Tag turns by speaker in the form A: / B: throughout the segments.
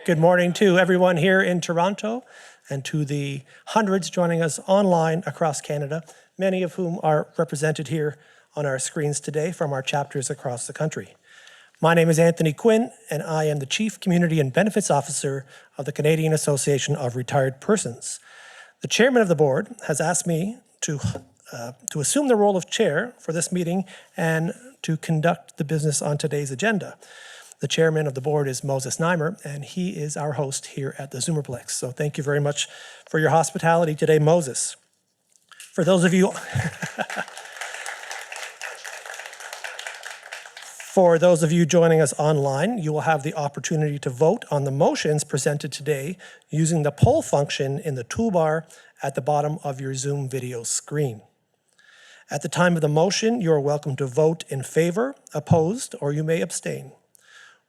A: Good morning to everyone here in Toronto and to the hundreds joining us online across Canada, many of whom are represented here on our screens today from our chapters across the country. My name is Anthony Quinn, and I am the Chief Community and Benefits Officer of the Canadian Association of Retired Persons. The Chairman of the Board has asked me to assume the role of Chair for this meeting and to conduct the business on today's agenda. The Chairman of the Board is Moses Neimer, and he is our host here at the Zoomerplex. So thank you very much for your hospitality today, Moses. For those of you For those of you joining us online, you will have the opportunity to vote on the motions presented today using the poll function in the toolbar at the bottom of your Zoom video screen. At the time of the motion, you are welcome to vote in favor, opposed, or you may abstain.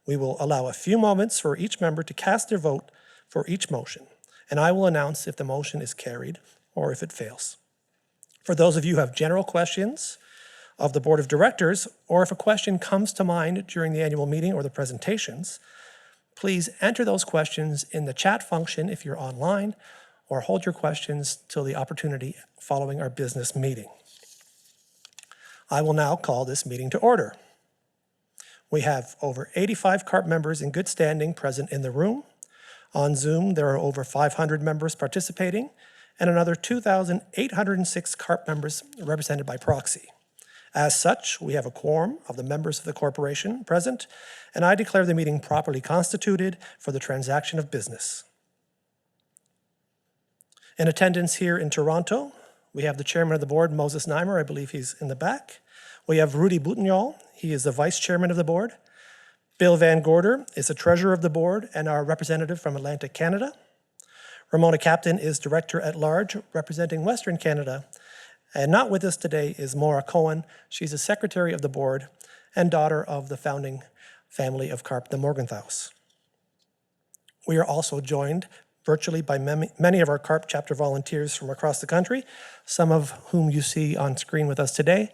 A: We will allow a few moments for each member to cast their vote for each motion, and I will announce if the motion is carried or if it fails. For those of you who have general questions of the Board of Directors, or if a question comes to mind during the annual meeting or the presentations, please enter those questions in the chat function if you're online, or hold your questions till the opportunity following our business meeting. I will now call this meeting to order. We have over 85 CARP members in good standing present in the room. On Zoom, there are over 500 members participating and another 2,806 CARP members represented by proxy. As such, we have a quorum of the members of the corporation present, and I declare the meeting properly constituted for the transaction of business. In attendance here in Toronto, we have the Chairman of the Board, Moses Neimer. I believe he's in the back. We have Rudy Boutiniol. He is the Vice Chairman of the Board. Bill Van Gorder is the Treasurer of the Board and our representative from Atlantic Canada. Ramona Captain is Director at Large, representing Western Canada. And not with us today is Maura Cohen. She's the Secretary of the Board and daughter of the founding family of CARP, the Morgenthaus. We are also joined virtually by many of our CARP chapter volunteers from across the country, some of whom you see on screen with us today.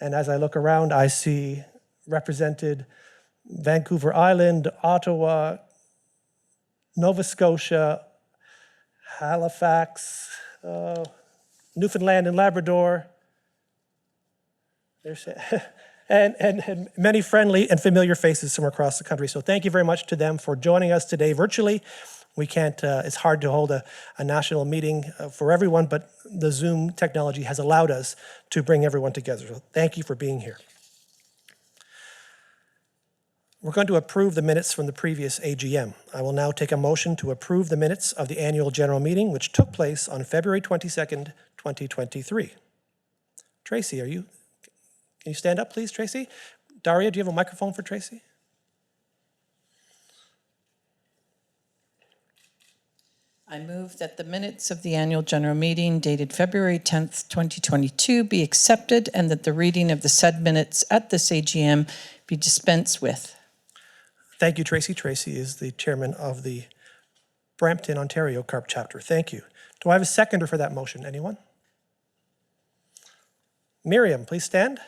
A: And as I look around, I see represented Vancouver Island, Ottawa, Nova Scotia, Halifax, Newfoundland and Labrador, and many friendly and familiar faces from across the country. So thank you very much to them for joining us today virtually. We can't, it's hard to hold a national meeting for everyone, but the Zoom technology has allowed us to bring everyone together. So thank you for being here. We're going to approve the minutes from the previous AGM. I will now take a motion to approve the minutes of the annual general meeting, which took place on February 22nd, 2023. Tracy, can you stand up, please, Tracy? Daria, do you have a microphone for Tracy?
B: I move that the minutes of the annual general meeting dated February 10th, 2022 be accepted and that the reading of the said minutes at this AGM be dispensed with.
A: Thank you, Tracy. Tracy is the chairman of the Brampton, Ontario CARP chapter. Thank you. Do I have a seconder for that motion? Anyone? Miriam, please stand.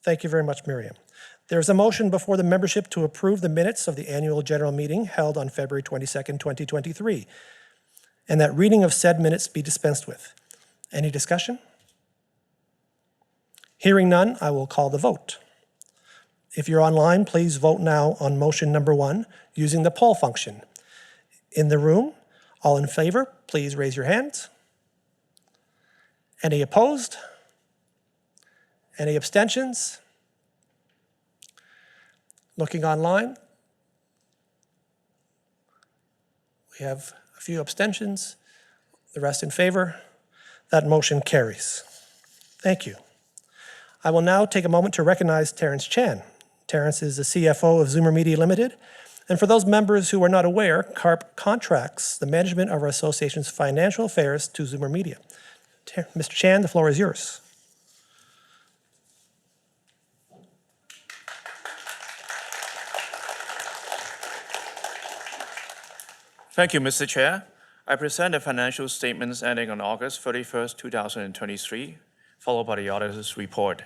A: Thank you very much, Miriam. There is a motion before the membership to approve the minutes of the annual general meeting held on February 22nd, 2023, and that reading of said minutes be dispensed with. Any discussion? Hearing none, I will call the vote. If you're online, please vote now on motion number 1 using the poll function. In the room, all in favor, please raise your hands. Any opposed? Any abstentions? Looking online, we have a few abstentions, the rest in favor. That motion carries. Thank you. I will now take a moment to recognize Terence Chan. Terence is the CFO of Zoomer Media Limited. And for those members who are not aware, CARP contracts the management of our association's financial affairs to Zoomer Media. Mr. Chan, the floor is yours.
C: Thank you, Mr. Chair. I present the financial statements ending on August 31st, 2023, followed by the auditor's report.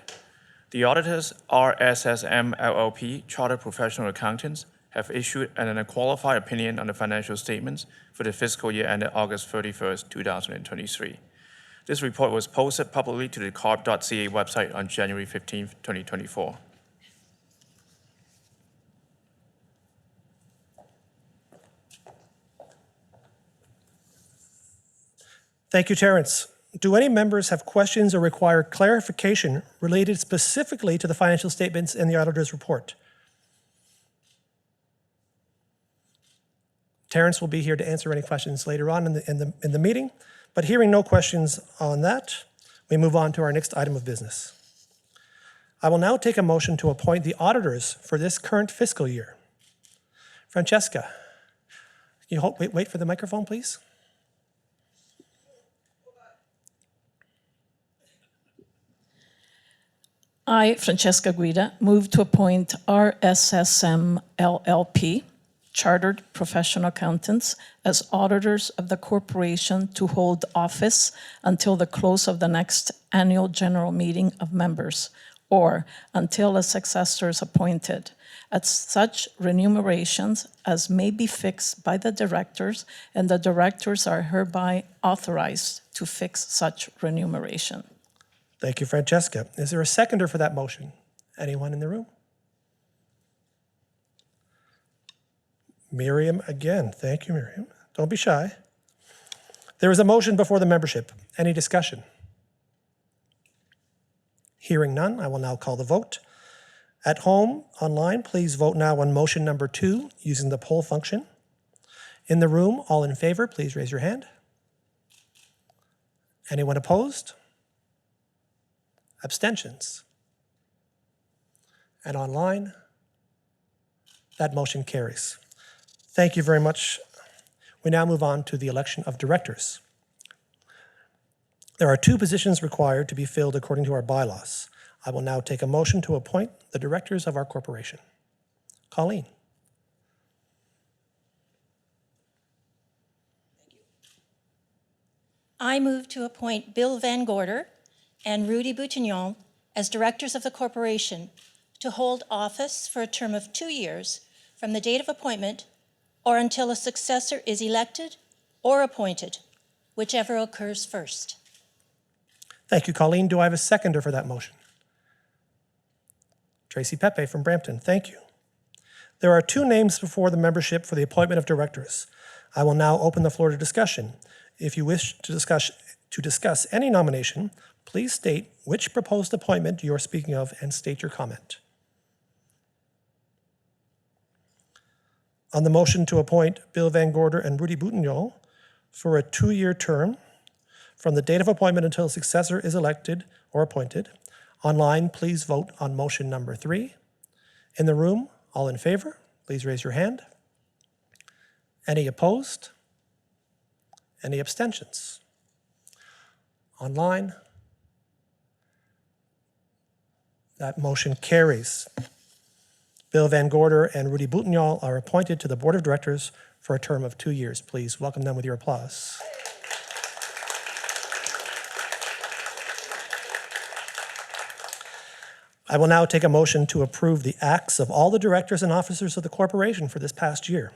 C: The auditors are SSM LLP, Chartered Professional Accountants, have issued an unqualified opinion on the financial statements for the fiscal year ended August 31st, 2023. This report was posted publicly to the CARP.ca website on January 15th, 2024.
A: Thank you, Terrence. Do any members have questions or require clarification related specifically to the financial statements and the auditor's report? Terrence will be here to answer any questions later on in the meeting, but hearing no questions on that, we move on to our next item of business. I will now take a motion to appoint the auditors for this current fiscal year. Francesca, can you wait for the microphone, please?
B: I, Francesca Guida, move to appoint RSSM LLP, Chartered Professional Accountants, as auditors of the corporation to hold office until the close of the next annual general meeting of members, or until a successor is appointed, at such remunerations as may be fixed by the directors, and the directors are hereby authorized to fix such remuneration.
A: Thank you, Francesca. Is there a seconder for that motion? Anyone in the room? Miriam again. Thank you, Miriam. Don't be shy. There is a motion before the membership. Any discussion? Hearing none, I will now call the vote. At home, online, please vote now on motion number 2 using the poll function. In the room, all in favor, please raise your hand. Anyone opposed? Abstentions? And online, that motion carries. Thank you very much. We now move on to the election of directors. There are 2 positions required to be filled according to our bylaws. I will now take a motion to appoint the directors of our corporation. Colleen.
D: I move to appoint Bill Van Gorder and Rudy Boutignon as directors of the corporation to hold office for a term of 2 years from the date of appointment or until a successor is elected or appointed, whichever occurs first.
A: Thank you, Colleen. Do I have a seconder for that motion? Tracy Pepe from Brampton. Thank you. There are 2 names before the membership for the appointment of directors. I will now open the floor to discussion. If you wish to discuss any nomination, please state which proposed appointment you are speaking of and state your comment. On the motion to appoint Bill Van Gorder and Rudy Boutignon for a 2-year term from the date of appointment until a successor is elected or appointed, online, please vote on motion number 3. In the room, all in favor, please raise your hand. Any opposed? Any abstentions? Online, that motion carries. Bill Van Gorder and Rudy Boutignon are appointed to the Board of Directors for a term of 2 years. Please welcome them with your applause. I will now take a motion to approve the acts of all the directors and officers of the corporation for this past year.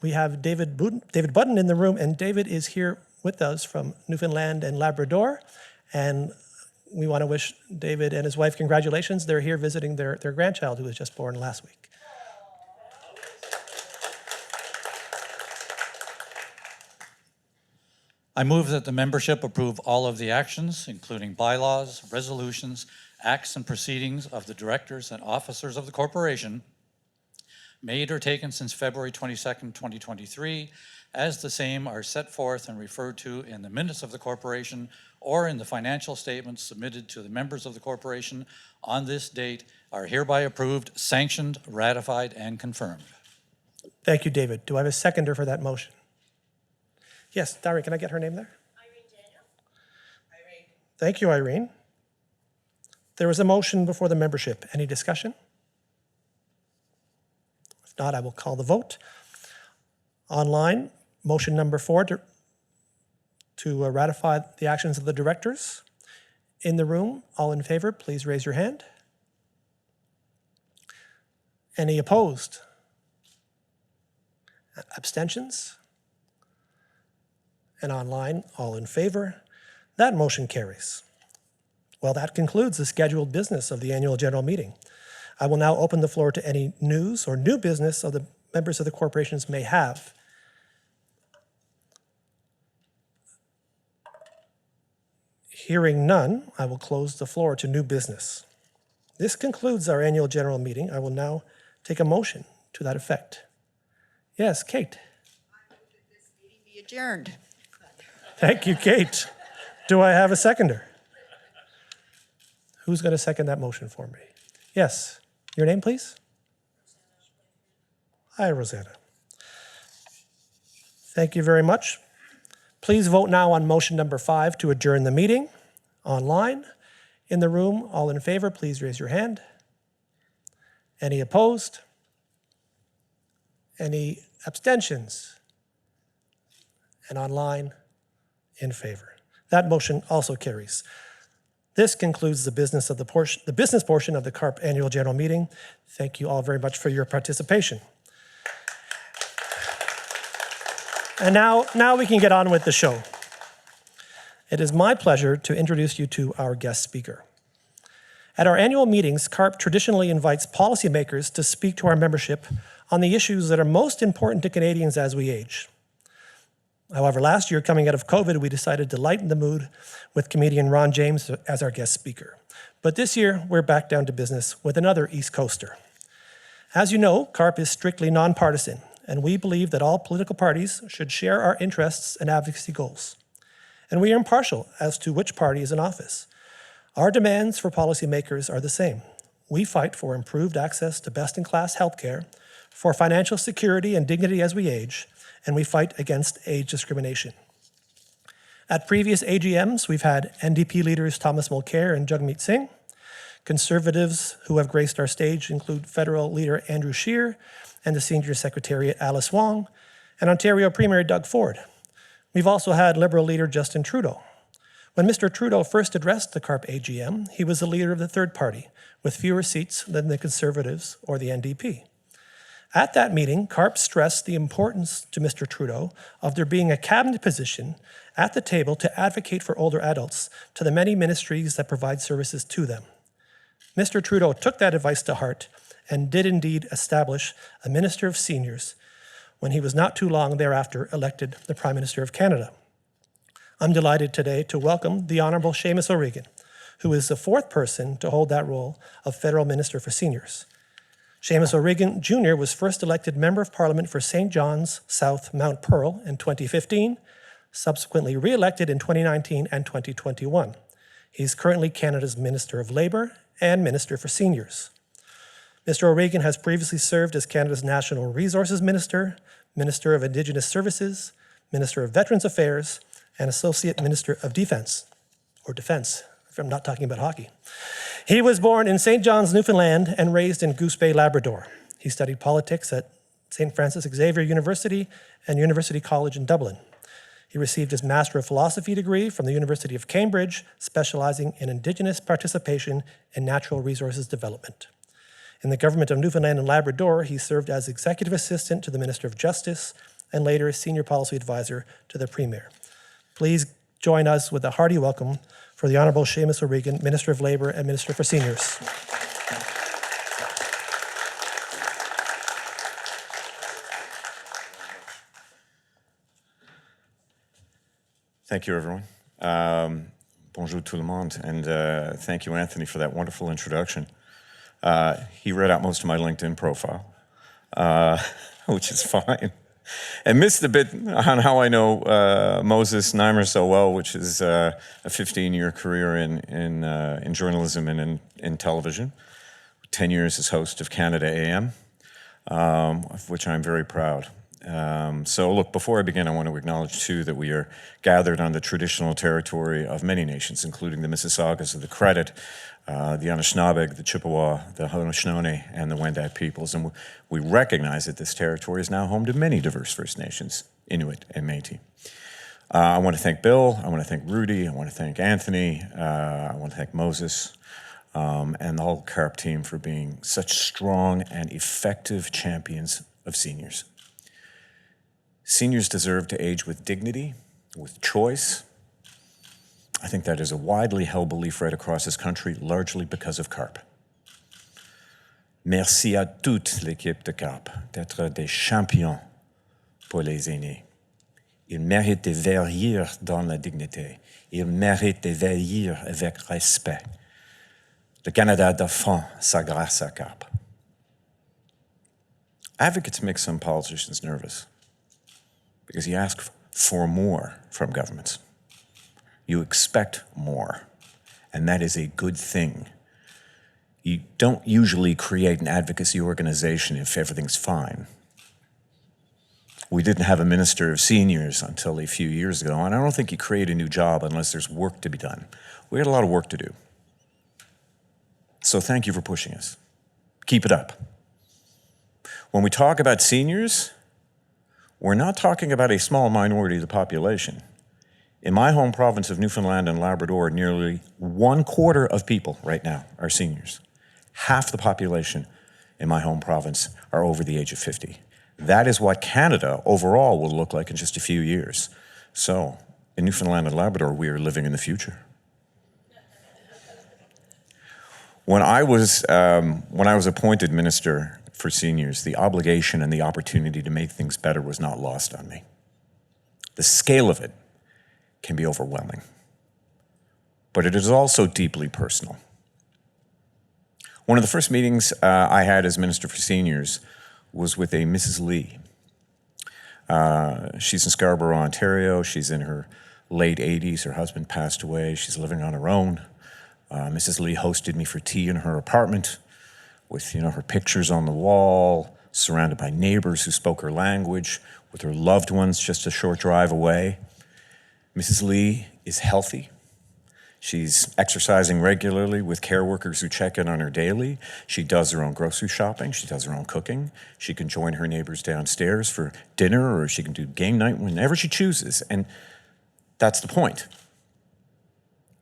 A: We have David Budden in the room, and David is here with us from Newfoundland and Labrador. And we want to wish David and his wife congratulations. They're here visiting their grandchild who was just born last week.
E: I move that the membership approve all of the actions, including bylaws, resolutions, acts, and proceedings of the directors and officers of the corporation made or taken since February 22nd, 2023, as the same are set forth and referred to in the minutes of the corporation or in the financial statements submitted to the members of the corporation on this date, are hereby approved, sanctioned, ratified, and confirmed.
A: Thank you, David. Do I have a seconder for that motion? Yes, Dari, can I get her name there?
D: Irene Daniel.
A: Irene. Thank you, Irene. There is a motion before the membership. Any discussion? If not, I will call the vote. Online, motion number 4 to ratify the actions of the directors. In the room, all in favor, please raise your hand. Any opposed? Abstentions? And online, all in favor? That motion carries. Well, that concludes the scheduled business of the annual general meeting. I will now open the floor to any news or new business of the members of the corporations may have. Hearing none, I will close the floor to new business. This concludes our annual general meeting. I will now take a motion to that effect. Yes, Kate.
F: I move that this meeting be adjourned.
A: Thank you, Kate. Do I have a seconder? Who's going to second that motion for me? Yes. Your name, please? Hi, Rosanna. Thank you very much. Please vote now on motion number 5 to adjourn the meeting. Online, in the room, all in favor, please raise your hand. Any opposed? Any abstentions? And online, in favor. That motion also carries. This concludes the business of the business portion of the CARP Annual General Meeting. Thank you all very much for your participation. And now we can get on with the show. It is my pleasure to introduce you to our guest speaker. At our annual meetings, CARP traditionally invites policymakers to speak to our membership on the issues that are most important to Canadians as we age. However, last year, coming out of COVID, we decided to lighten the mood with comedian Ron James as our guest speaker. But this year, we're back down to business with another East Coaster. As you know, CARP is strictly nonpartisan, and we believe that all political parties should share our interests and advocacy goals. And we are impartial as to which party is in office. Our demands for policymakers are the same. We fight for improved access to best-in-class healthcare, for financial security and dignity as we age, and we fight against age discrimination. At previous AGMs, we've had NDP leaders Thomas Mulcair and Jagmeet Singh. Conservatives who have graced our stage include federal leader Andrew Scheer and the Senior Secretariat Alice Wong, and Ontario Premier Doug Ford. We've also had Liberal leader Justin Trudeau. When Mr. Trudeau first addressed the CARP AGM, he was the leader of the third party, with fewer seats than the Conservatives or the NDP. At that meeting, CARP stressed the importance to Mr. Trudeau of there being a cabinet position at the table to advocate for older adults to the many ministries that provide services to them. Mr. Trudeau took that advice to heart and did indeed establish a Minister of Seniors when he was not too long thereafter elected the Prime Minister of Canada. I'm delighted today to welcome the Honourable Seamus O'Regan, who is the 4th person to hold that role of Federal Minister for Seniors. Seamus O'Regan Jr. was first elected Member of Parliament for St. John's South Mount Pearl in 2015, subsequently re-elected in 2019 and 2021. He's currently Canada's Minister of Labour and Minister for Seniors. Mr. O'Regan has previously served as Canada's National Resources Minister, Minister of Indigenous Services, Minister of Veterans Affairs, and Associate Minister of Defence, or Defence, if I'm not talking about hockey. He was born in St. John's, Newfoundland, and raised in Goose Bay, Labrador. He studied politics at St. Francis Xavier University and University College in Dublin. He received his Master of Philosophy degree from the University of Cambridge, specializing in Indigenous participation in natural resources development. In the government of Newfoundland and Labrador, he served as Executive Assistant to the Minister of Justice and later Senior Policy Advisor to the Premier. Please join us with a hearty welcome for the Honourable Seamus O'Regan, Minister of Labour and Minister for Seniors.
G: Thank you, everyone. Bonjour tout le monde, and thank you, Anthony, for that wonderful introduction. He read out most of my LinkedIn profile, which is fine, and missed a bit on how I know Moses Neimer so well, which is a 15-year career in journalism and in television, 10 years as host of Canada AM, of which I'm very proud. So look, before I begin, I want to acknowledge too that we are gathered on the traditional territory of many nations, including the Mississaugas of the Credit, the Anishinaabe, the Chippewa, the Haudenosaunee, and the Wendat peoples. And we recognize that this territory is now home to many diverse First Nations, Inuit and Métis. I want to thank Bill, I want to thank Rudy, I want to thank Anthony, I want to thank Moses and the whole CARP team for being such strong and effective champions of seniors. Seniors deserve to age with dignity, with choice. I think that is a widely held belief right across this country, largely because of CARP. Merci à toute l'équipe de CARP d'être des champions pour les aînés. Ils méritent de vieillir dans la dignité. Ils méritent de vieillir avec respect. Le Canada défend sa grâce à CARP. Advocates make some politicians nervous because you ask for more from governments. You expect more, and that is a good thing. You don't usually create an advocacy organization if everything's fine. We didn't have a minister of seniors until a few years ago, and I don't think you create a new job unless there's work to be done. We had a lot of work to do. So thank you for pushing us. Keep it up. When we talk about seniors, we're not talking about a small minority of the population. In my home province of Newfoundland and Labrador, nearly 1/4 of people right now are seniors. Half the population in my home province are over the age of 50. That is what Canada overall will look like in just a few years. So, in Newfoundland and Labrador, we are living in the future. When I was appointed Minister for Seniors, the obligation and the opportunity to make things better was not lost on me. The scale of it can be overwhelming, but it is also deeply personal. One of the first meetings I had as Minister for Seniors was with a Mrs. Lee. She's in Scarborough, Ontario. She's in her late 80s. Her husband passed away. She's living on her own. Mrs. Lee hosted me for tea in her apartment with, her pictures on the wall, surrounded by neighbors who spoke her language, with her loved ones just a short drive away. Mrs. Lee is healthy. She's exercising regularly with care workers who check in on her daily. She does her own grocery shopping. She does her own cooking. She can join her neighbors downstairs for dinner, or she can do game night whenever she chooses. And that's the point.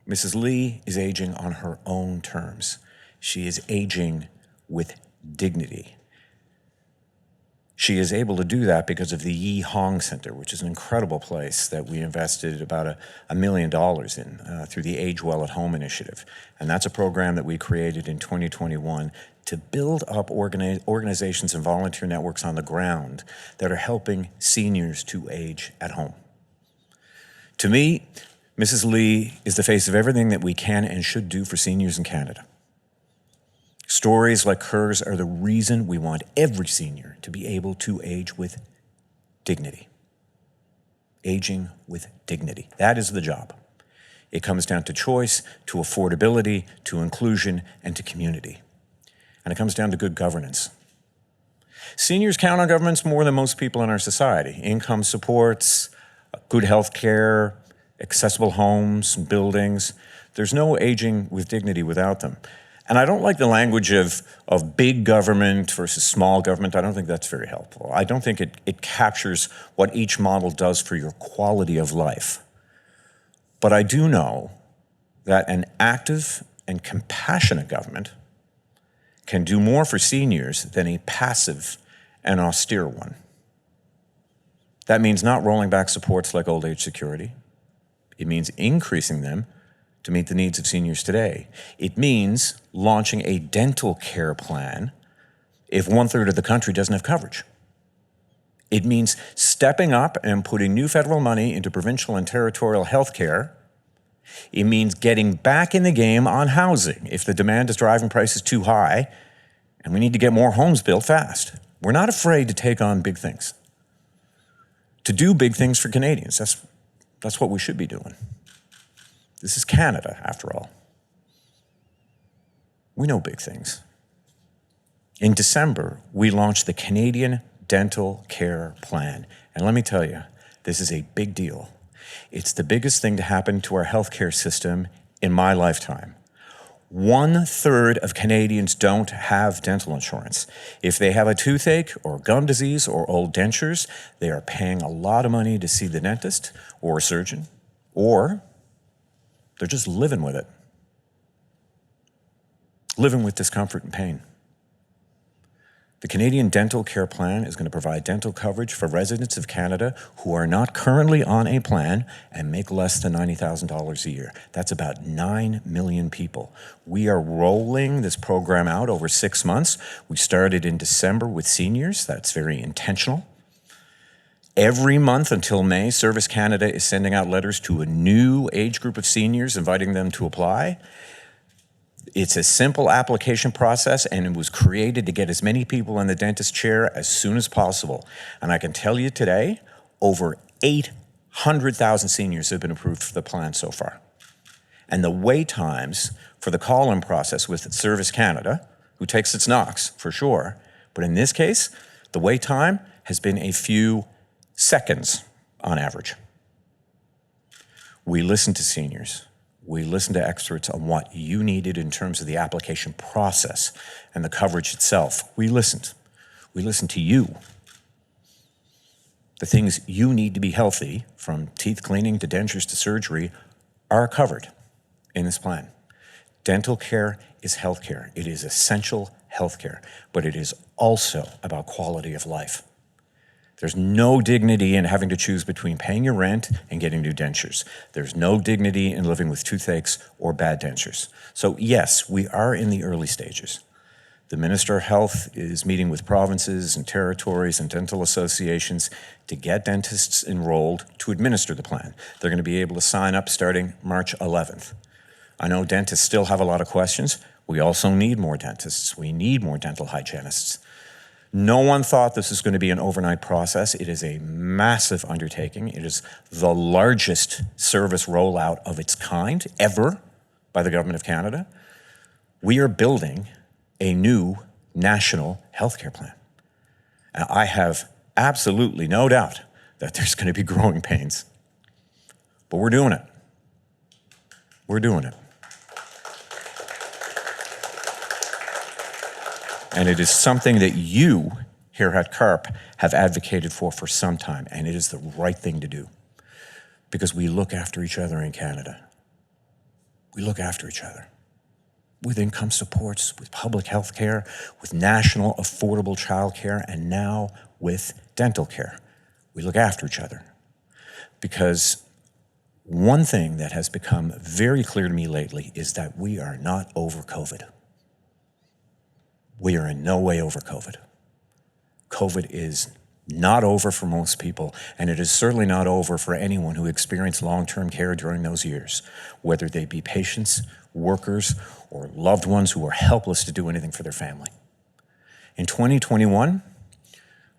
G: Mrs. Lee is aging on her own terms. She is aging with dignity. She is able to do that because of the Yi Hong Center, which is an incredible place that we invested about $1 million in through the Age Well at Home initiative. And that's a program that we created in 2021 to build up organizations and volunteer networks on the ground that are helping seniors to age at home. To me, Mrs. Lee is the face of everything that we can and should do for seniors in Canada. Stories like hers are the reason we want every senior to be able to age with dignity. Aging with dignity. That is the job. It comes down to choice, to affordability, to inclusion, and to community. And it comes down to good governance. Seniors count on governments more than most people in our society. Income supports, good health care, accessible homes and buildings. There's no aging with dignity without them. And I don't like the language of big government versus small government. I don't think that's very helpful. I don't think it captures what each model does for your quality of life. But I do know that an active and compassionate government can do more for seniors than a passive and austere one. That means not rolling back supports like old age security. It means increasing them to meet the needs of seniors today. It means launching a dental care plan if 1/3 of the country doesn't have coverage. It means stepping up and putting new federal money into provincial and territorial health care. It means getting back in the game on housing if the demand is driving prices too high and we need to get more homes built fast. We're not afraid to take on big things. To do big things for Canadians, that's what we should be doing. This is Canada, after all. We know big things. In December, we launched the Canadian Dental Care Plan. And let me tell you, this is a big deal. It's the biggest thing to happen to our healthcare system in my lifetime. 1/3 of Canadians don't have dental insurance. If they have a toothache or gum disease or old dentures, they are paying a lot of money to see the dentist or a surgeon, or they're just living with it. living with discomfort and pain. The Canadian Dental Care Plan is going to provide dental coverage for residents of Canada who are not currently on a plan and make less than $90,000 a year. That's about 9 million people. We are rolling this program out over 6 months. We started in December with seniors. That's very intentional. Every month until May, Service Canada is sending out letters to a new age group of seniors, inviting them to apply. It's a simple application process, and it was created to get as many people in the dentist chair as soon as possible. And I can tell you today, over 800,000 seniors have been approved for the plan so far. And the wait times for the call-in process with Service Canada, who takes its knocks for sure, but in this case, the wait time has been a few seconds on average. We listen to seniors. We listened to experts on what you needed in terms of the application process and the coverage itself. We listened. We listened to you. The things you need to be healthy, from teeth cleaning to dentures to surgery, are covered in this plan. Dental care is healthcare. It is essential healthcare, but it is also about quality of life. There's no dignity in having to choose between paying your rent and getting new dentures. There's no dignity in living with toothaches or bad dentures. So yes, we are in the early stages. The Minister of Health is meeting with provinces and territories and dental associations to get dentists enrolled to administer the plan. They're going to be able to sign up starting March 11th. I know dentists still have a lot of questions. We also need more dentists. We need more dental hygienists. No one thought this was going to be an overnight process. It is a massive undertaking. It is the largest service rollout of its kind ever by the Government of Canada. We are building a new national healthcare plan. And I have absolutely no doubt that there's going to be growing pains. But we're doing it. We're doing it. And it is something that you here at CARP have advocated for some time, and it is the right thing to do because we look after each other in Canada. We look after each other with income supports, with public health care, with national affordable child care, and now with dental care. We look after each other because one thing that has become very clear to me lately is that we are not over COVID. We are in no way over COVID. COVID is not over for most people, and it is certainly not over for anyone who experienced long-term care during those years, whether they be patients, workers, or loved ones who are helpless to do anything for their family. In 2021,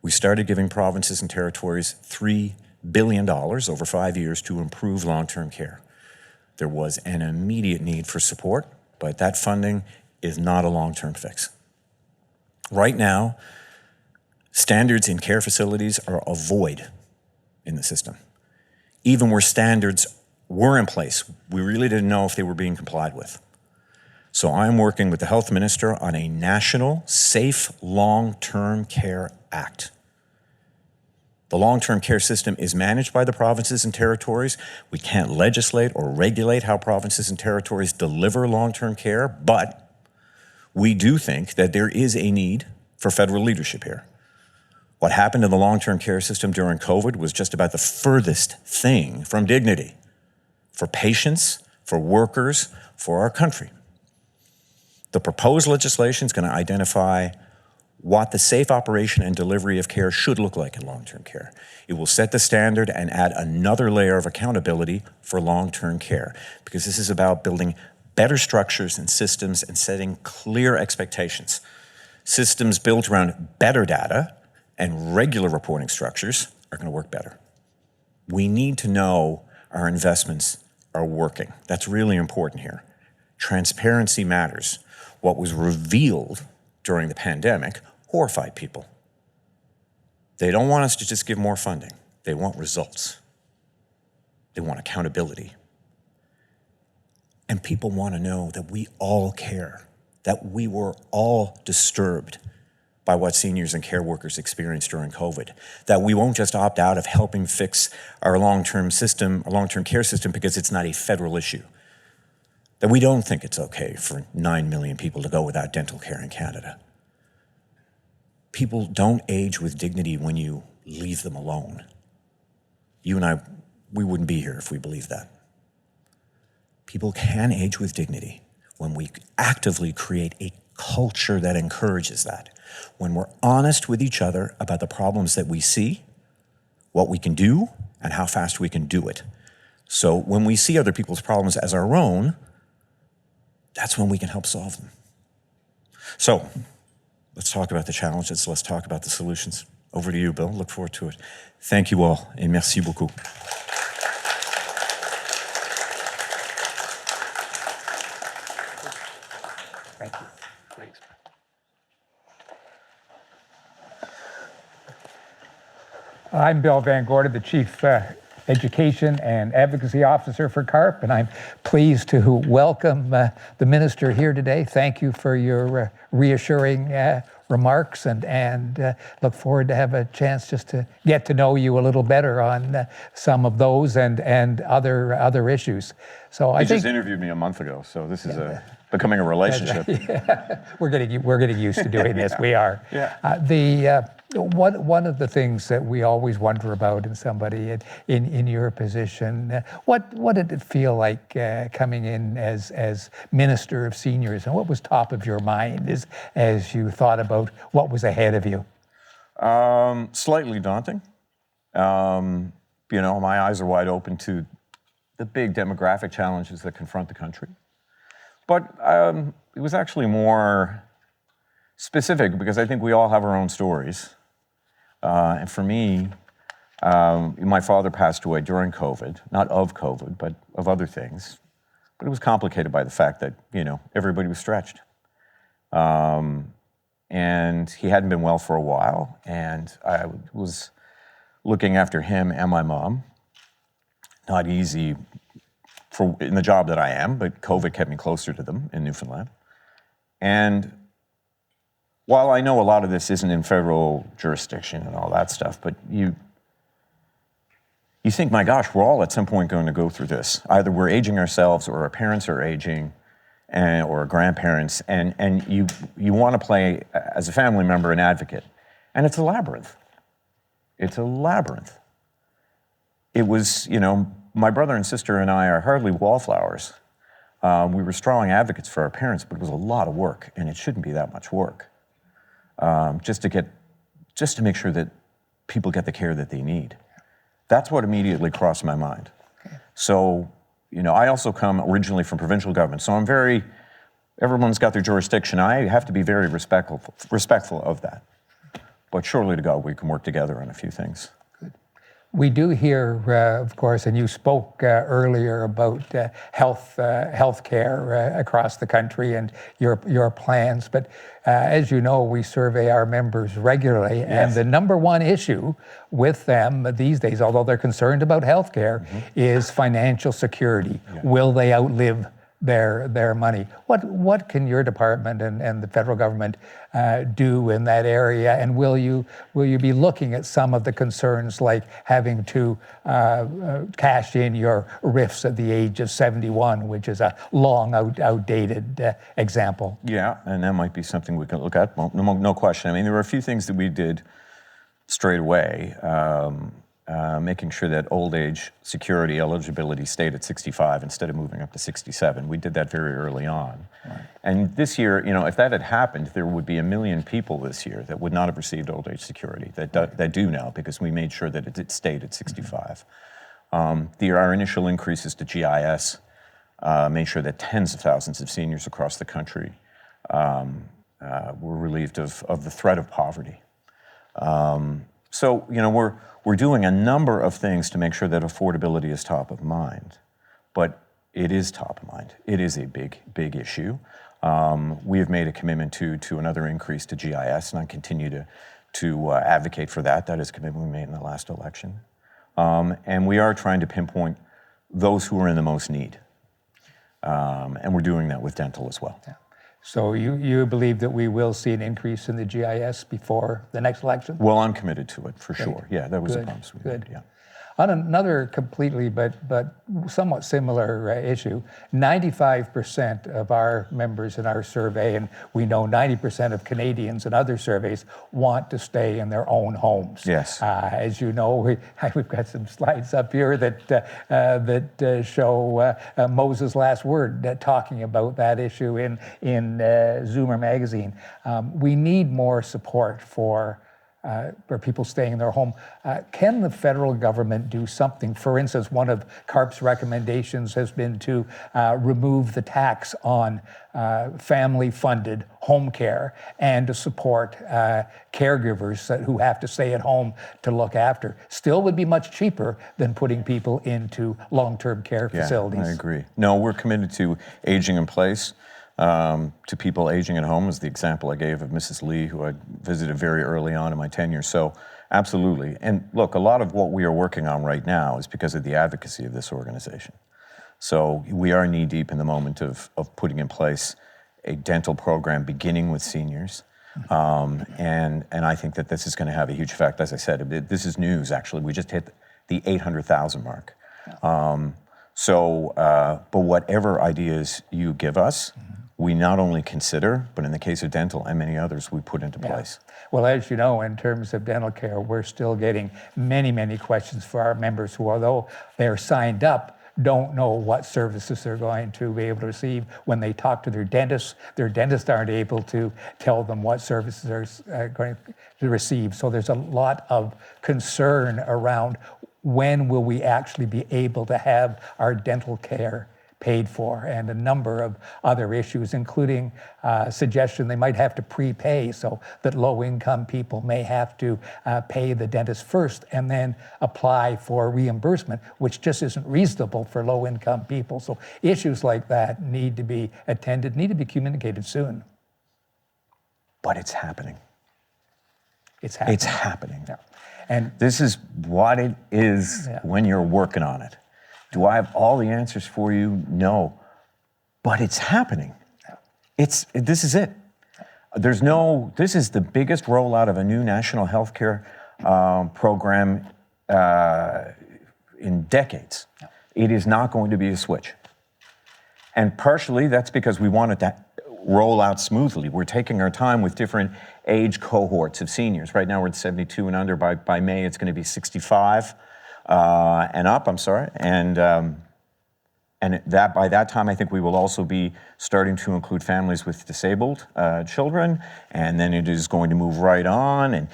G: we started giving provinces and territories $3 billion over 5 years to improve long-term care. There was an immediate need for support, but that funding is not a long-term fix. Right now, standards in care facilities are a void in the system. Even where standards were in place, we really didn't know if they were being complied with. So I'm working with the Health Minister on a National Safe Long-Term Care Act. The long-term care system is managed by the provinces and territories. We can't legislate or regulate how provinces and territories deliver long-term care, but we do think that there is a need for federal leadership here. What happened in the long-term care system during COVID was just about the furthest thing from dignity for patients, for workers, for our country. The proposed legislation is going to identify what the safe operation and delivery of care should look like in long-term care. It will set the standard and add another layer of accountability for long-term care, because this is about building better structures and systems and setting clear expectations. Systems built around better data and regular reporting structures are going to work better. We need to know our investments are working. That's really important here. Transparency matters. What was revealed during the pandemic horrified people. They don't want us to just give more funding. They want results. They want accountability. And people want to know that we all care, that we were all disturbed by what seniors and care workers experienced during COVID, that we won't just opt out of helping fix our long-term care system because it's not a federal issue, that we don't think it's okay for 9 million people to go without dental care in Canada. People don't age with dignity when you leave them alone. You and I, we wouldn't be here if we believed that. People can age with dignity when we actively create a culture that encourages that. When we're honest with each other about the problems that we see, what we can do, and how fast we can do it. So when we see other people's problems as our own, that's when we can help solve them. So let's talk about the challenges. Let's talk about the solutions. Over to you, Bill. Look forward to it. Thank you all, et merci beaucoup.
H: Thank you. Thanks. I'm Bill Van Gorder, the Chief Education and Advocacy Officer for CARP, and I'm pleased to welcome the Minister here today. Thank you for your reassuring remarks, and look forward to have a chance just to get to know you a little better on some of those and other issues. So I think
G: just interviewed me a month ago, so this is becoming a relationship.
H: we're getting used to doing this. We are.
G: Yeah.
H: One of the things that we always wonder about in somebody in your position, what did it feel like coming in as Minister of Seniors, and what was top of your mind as you thought about what was ahead of you?
G: Slightly daunting. My eyes are wide open to the big demographic challenges that confront the country. But it was actually more specific because I think we all have our own stories. And for me, my father passed away during COVID, not of COVID, but of other things. But it was complicated by the fact that, everybody was stretched. And he hadn't been well for a while, and I was looking after him and my mom. Not easy in the job that I am, but COVID kept me closer to them in Newfoundland. And while I know a lot of this isn't in federal jurisdiction and all that stuff, but you think, my gosh, we're all at some point going to go through this. Either we're aging ourselves, or our parents are aging, or our grandparents, and you want to play, as a family member, an advocate. And it's a labyrinth. It's a labyrinth. It was, my brother and sister and I are hardly wallflowers. We were strong advocates for our parents, but it was a lot of work, and it shouldn't be that much work. Just to make sure that people get the care that they need. That's what immediately crossed my mind. Okay. So, I also come originally from provincial government, so everyone's got their jurisdiction. I have to be very respectful of that. But surely to God, we can work together on a few things.
H: We do hear, of course, and you spoke earlier about health care across the country and your plans. But as you know, we survey our members regularly, yes. And the number one issue with them these days, although they're concerned about health care, is financial security. Yeah. Will they outlive their money? What can your department and the federal government do in that area? And will you be looking at some of the concerns like having to cash in your RIFs at the age of 71, which is a long outdated example? Yeah,
G: and that might be something we can look at. Well, no question. I mean, there were a few things that we did straight away. Making sure that old age security eligibility stayed at 65 instead of moving up to 67. We did that very early on. Right. And this year, if that had happened, there would be 1 million people this year that would not have received old age security, that do now, because we made sure that it stayed at 65. Our initial increases to GIS made sure that tens of thousands of seniors across the country were relieved of the threat of poverty. So, we're doing a number of things to make sure that affordability is top of mind, but it is top of mind. It is a big issue. We have made a commitment to another increase to GIS, and I continue to advocate for that. That is a commitment we made in the last election. And we are trying to pinpoint those who are in the most need. And we're doing that with dental as well. Yeah.
H: So you believe that we will see an increase in the GIS before the next election?
G: Well, I'm committed to it, for sure. Yeah, that was a promise we made, yeah.
H: On another completely but somewhat similar issue, 95% of our members in our survey, and we know 90% of Canadians in other surveys, want to stay in their own homes.
G: Yes.
H: As you know, we've got some slides up here that show Moses' last word talking about that issue in Zoomer magazine. We need more support for people staying in their home. Can the federal government do something? For instance, one of CARP's recommendations has been to remove the tax on family-funded home care and to support caregivers who have to stay at home to look after. Still would be much cheaper than putting people into long-term care facilities.
G: I agree. No, we're committed to aging in place. To people aging at home is the example I gave of Mrs. Lee, who I visited very early on in my tenure. So absolutely. And look, a lot of what we are working on right now is because of the advocacy of this organization. So we are knee deep in the moment of putting in place a dental program beginning with seniors. And I think that this is going to have a huge effect. As I said, this is news, actually. We just hit the 800,000 mark. But whatever ideas you give us, we not only consider, but in the case of dental and many others, we put into place.
H: Well, as you know, in terms of dental care, we're still getting many, many questions for our members who, although they're signed up, don't know what services they're going to be able to receive when they talk to their dentists. Their dentists aren't able to tell them what services they're going to receive. So there's a lot of concern around when will we actually be able to have our dental care paid for, and a number of other issues, including suggestion they might have to prepay so that low-income people may have to pay the dentist first and then apply for reimbursement, which just isn't reasonable for low-income people. So issues like that need to be attended, need to be communicated soon.
G: But it's happening.
H: It's happening.
G: It's happening.
H: Yeah. And
G: this is what it is when you're working on it. Do I have all the answers for you? No. But it's happening. This is it. This is the biggest rollout of a new national healthcare program in decades. It is not going to be a switch. And partially that's because we want it to roll out smoothly. We're taking our time with different age cohorts of seniors. Right now we're at 72 and under. By May it's going to be 65 and up, and by that time I think we will also be starting to include families with disabled children, and then it is going to move right on. And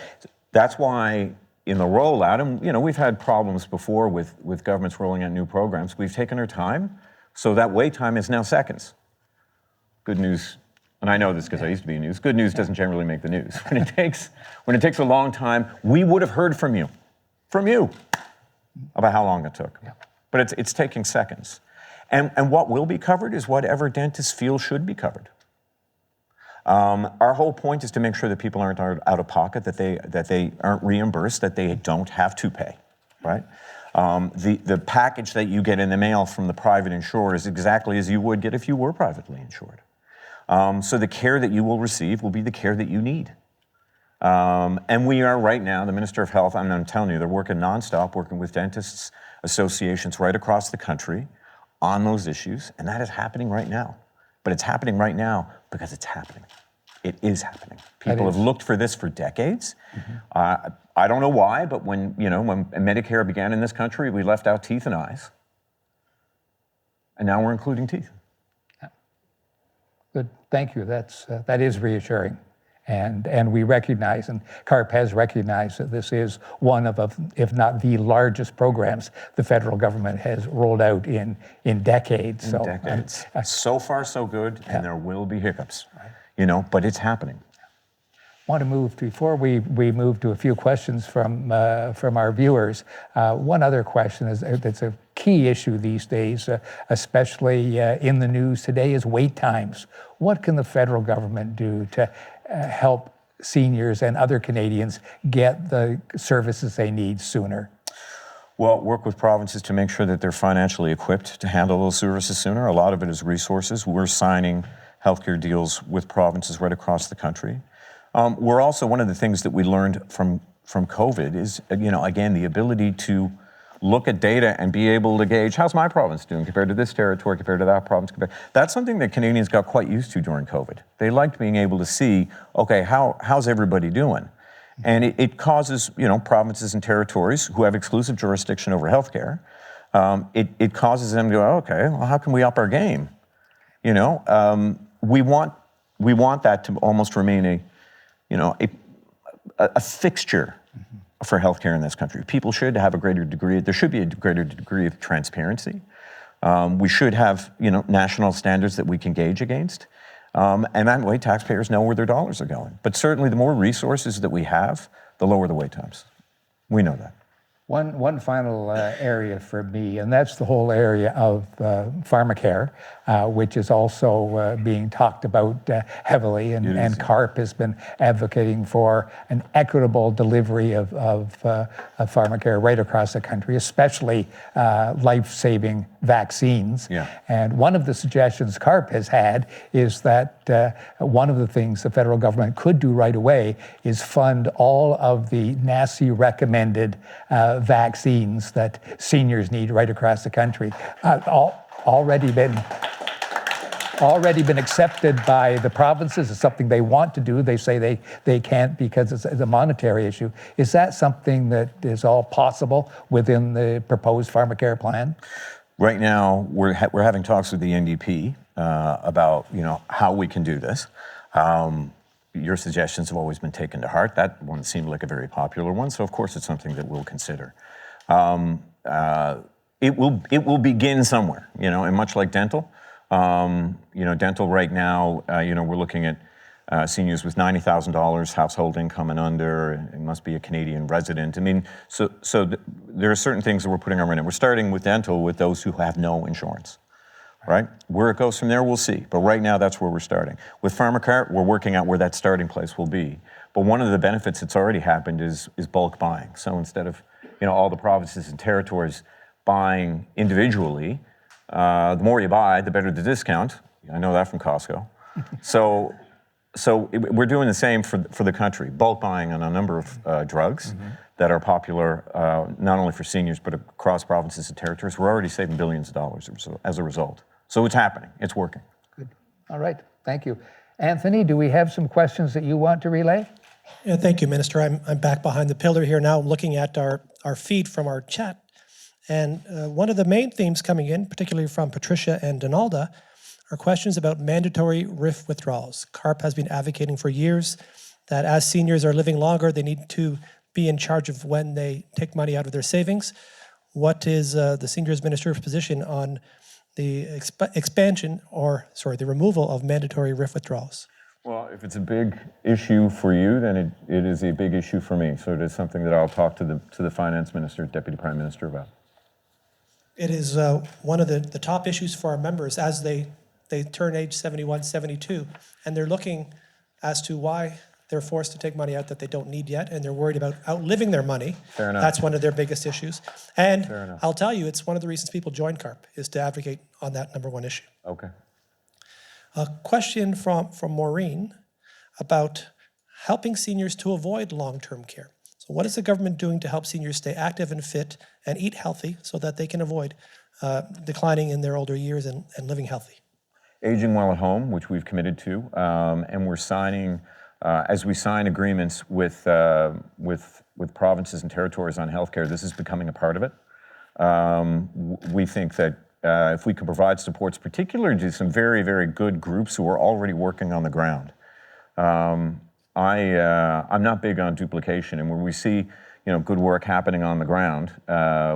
G: that's why in the rollout, and we've had problems before with governments rolling out new programs, we've taken our time, so that wait time is now seconds. Good news, and I know this because I used to be in news, good news doesn't generally make the news. When it takes a long time, we would have heard from you, about how long it took. Yeah. But it's taking seconds. And what will be covered is whatever dentists feel should be covered. Our whole point is to make sure that people aren't out of pocket, that they aren't reimbursed, that they don't have to pay, right? The package that you get in the mail from the private insurer is exactly as you would get if you were privately insured. So the care that you will receive will be the care that you need. And we are right now, the Minister of Health, I'm telling you, they're working nonstop, working with dentists associations right across the country on those issues, and that is happening right now. But it's happening right now because it's happening. It is happening. People have looked for this for decades. I don't know why, but when Medicare began in this country, we left out teeth and eyes. And now we're including teeth.
H: Good, thank you. That is reassuring. And we recognize, and CARP has recognized, that this is one of, if not the largest programs the federal government has rolled out in decades.
G: Decades. So far, so good, and there will be hiccups, but it's happening.
H: I want to move, before we move to a few questions from our viewers, one other question that's a key issue these days, especially in the news today, is wait times. What can the federal government do to help seniors and other Canadians get the services they need sooner?
G: Well, work with provinces to make sure that they're financially equipped to handle those services sooner. A lot of it is resources. We're signing healthcare deals with provinces right across the country. We're also, one of the things that we learned from COVID is, again, the ability to look at data and be able to gauge, how's my province doing compared to this territory, compared to that province? That's something that Canadians got quite used to during COVID. They liked being able to see, okay, how's everybody doing? And it causes, provinces and territories who have exclusive jurisdiction over healthcare, it causes them to go, okay, well, how can we up our game? We want that to almost remain a fixture for healthcare in this country. People should have there should be a greater degree of transparency. We should have, national standards that we can gauge against. And that way taxpayers know where their dollars are going. But certainly the more resources that we have, the lower the wait times. We know that.
H: One final area for me, and that's the whole area of pharmacare, which is also being talked about heavily, and CARP has been advocating for an equitable delivery of pharmacare right across the country, especially life-saving vaccines.
G: Yeah.
H: And one of the suggestions CARP has had is that one of the things the federal government could do right away is fund all of the NACI recommended vaccines that seniors need right across the country. Already been accepted by the provinces. It's something they want to do. They say they can't because it's a monetary issue. Is that something that is all possible within the proposed pharmacare plan?
G: Right now, we're having talks with the NDP about how we can do this. Your suggestions have always been taken to heart. That one seemed like a very popular one, so of course it's something that we'll consider. It will begin somewhere, and much like dental. Dental right now, we're looking at seniors with $90,000 household income and under, and must be a Canadian resident. I mean, so there are certain things that we're putting on right now. We're starting with dental with those who have no insurance, right? Where it goes from there, we'll see. But right now, that's where we're starting. With pharmacare, we're working out where that starting place will be. But one of the benefits that's already happened is bulk buying. So instead of, all the provinces and territories buying individually, the more you buy, the better the discount. I know that from Costco. So we're doing the same for the country, bulk buying on a number of drugs that are popular, not only for seniors, but across provinces and territories. We're already saving billions of dollars as a result. So it's happening, it's working.
H: Good. All right, thank you. Anthony, do we have some questions that you want to relay?
A: Yeah, thank you, Minister. I'm back behind the pillar here now, looking at our feed from our chat. And one of the main themes coming in, particularly from Patricia and Donalda, are questions about mandatory RIF withdrawals. CARP has been advocating for years that as seniors are living longer, they need to be in charge of when they take money out of their savings. What is the Seniors Minister's position on the the removal of mandatory RIF withdrawals?
G: Well, if it's a big issue for you, then it is a big issue for me. So it is something that I'll talk to the Finance Minister, Deputy Prime Minister about.
A: It is one of the top issues for our members as they turn age 71, 72, and they're looking as to why they're forced to take money out that they don't need yet, and they're worried about outliving their money.
G: Fair enough.
A: That's one of their biggest issues. And
G: Fair enough.
A: I'll tell you, it's one of the reasons people join CARP, is to advocate on that number one issue.
G: Okay.
A: A question from Maureen about helping seniors to avoid long-term care. So what is the government doing to help seniors stay active and fit and eat healthy so that they can avoid declining in their older years and living healthy?
G: Aging well at home, which we've committed to, and we're signing, as we sign agreements with provinces and territories on healthcare, this is becoming a part of it. We think that if we can provide supports, particularly to some very, very good groups who are already working on the ground. I'm not big on duplication, and when we see good work happening on the ground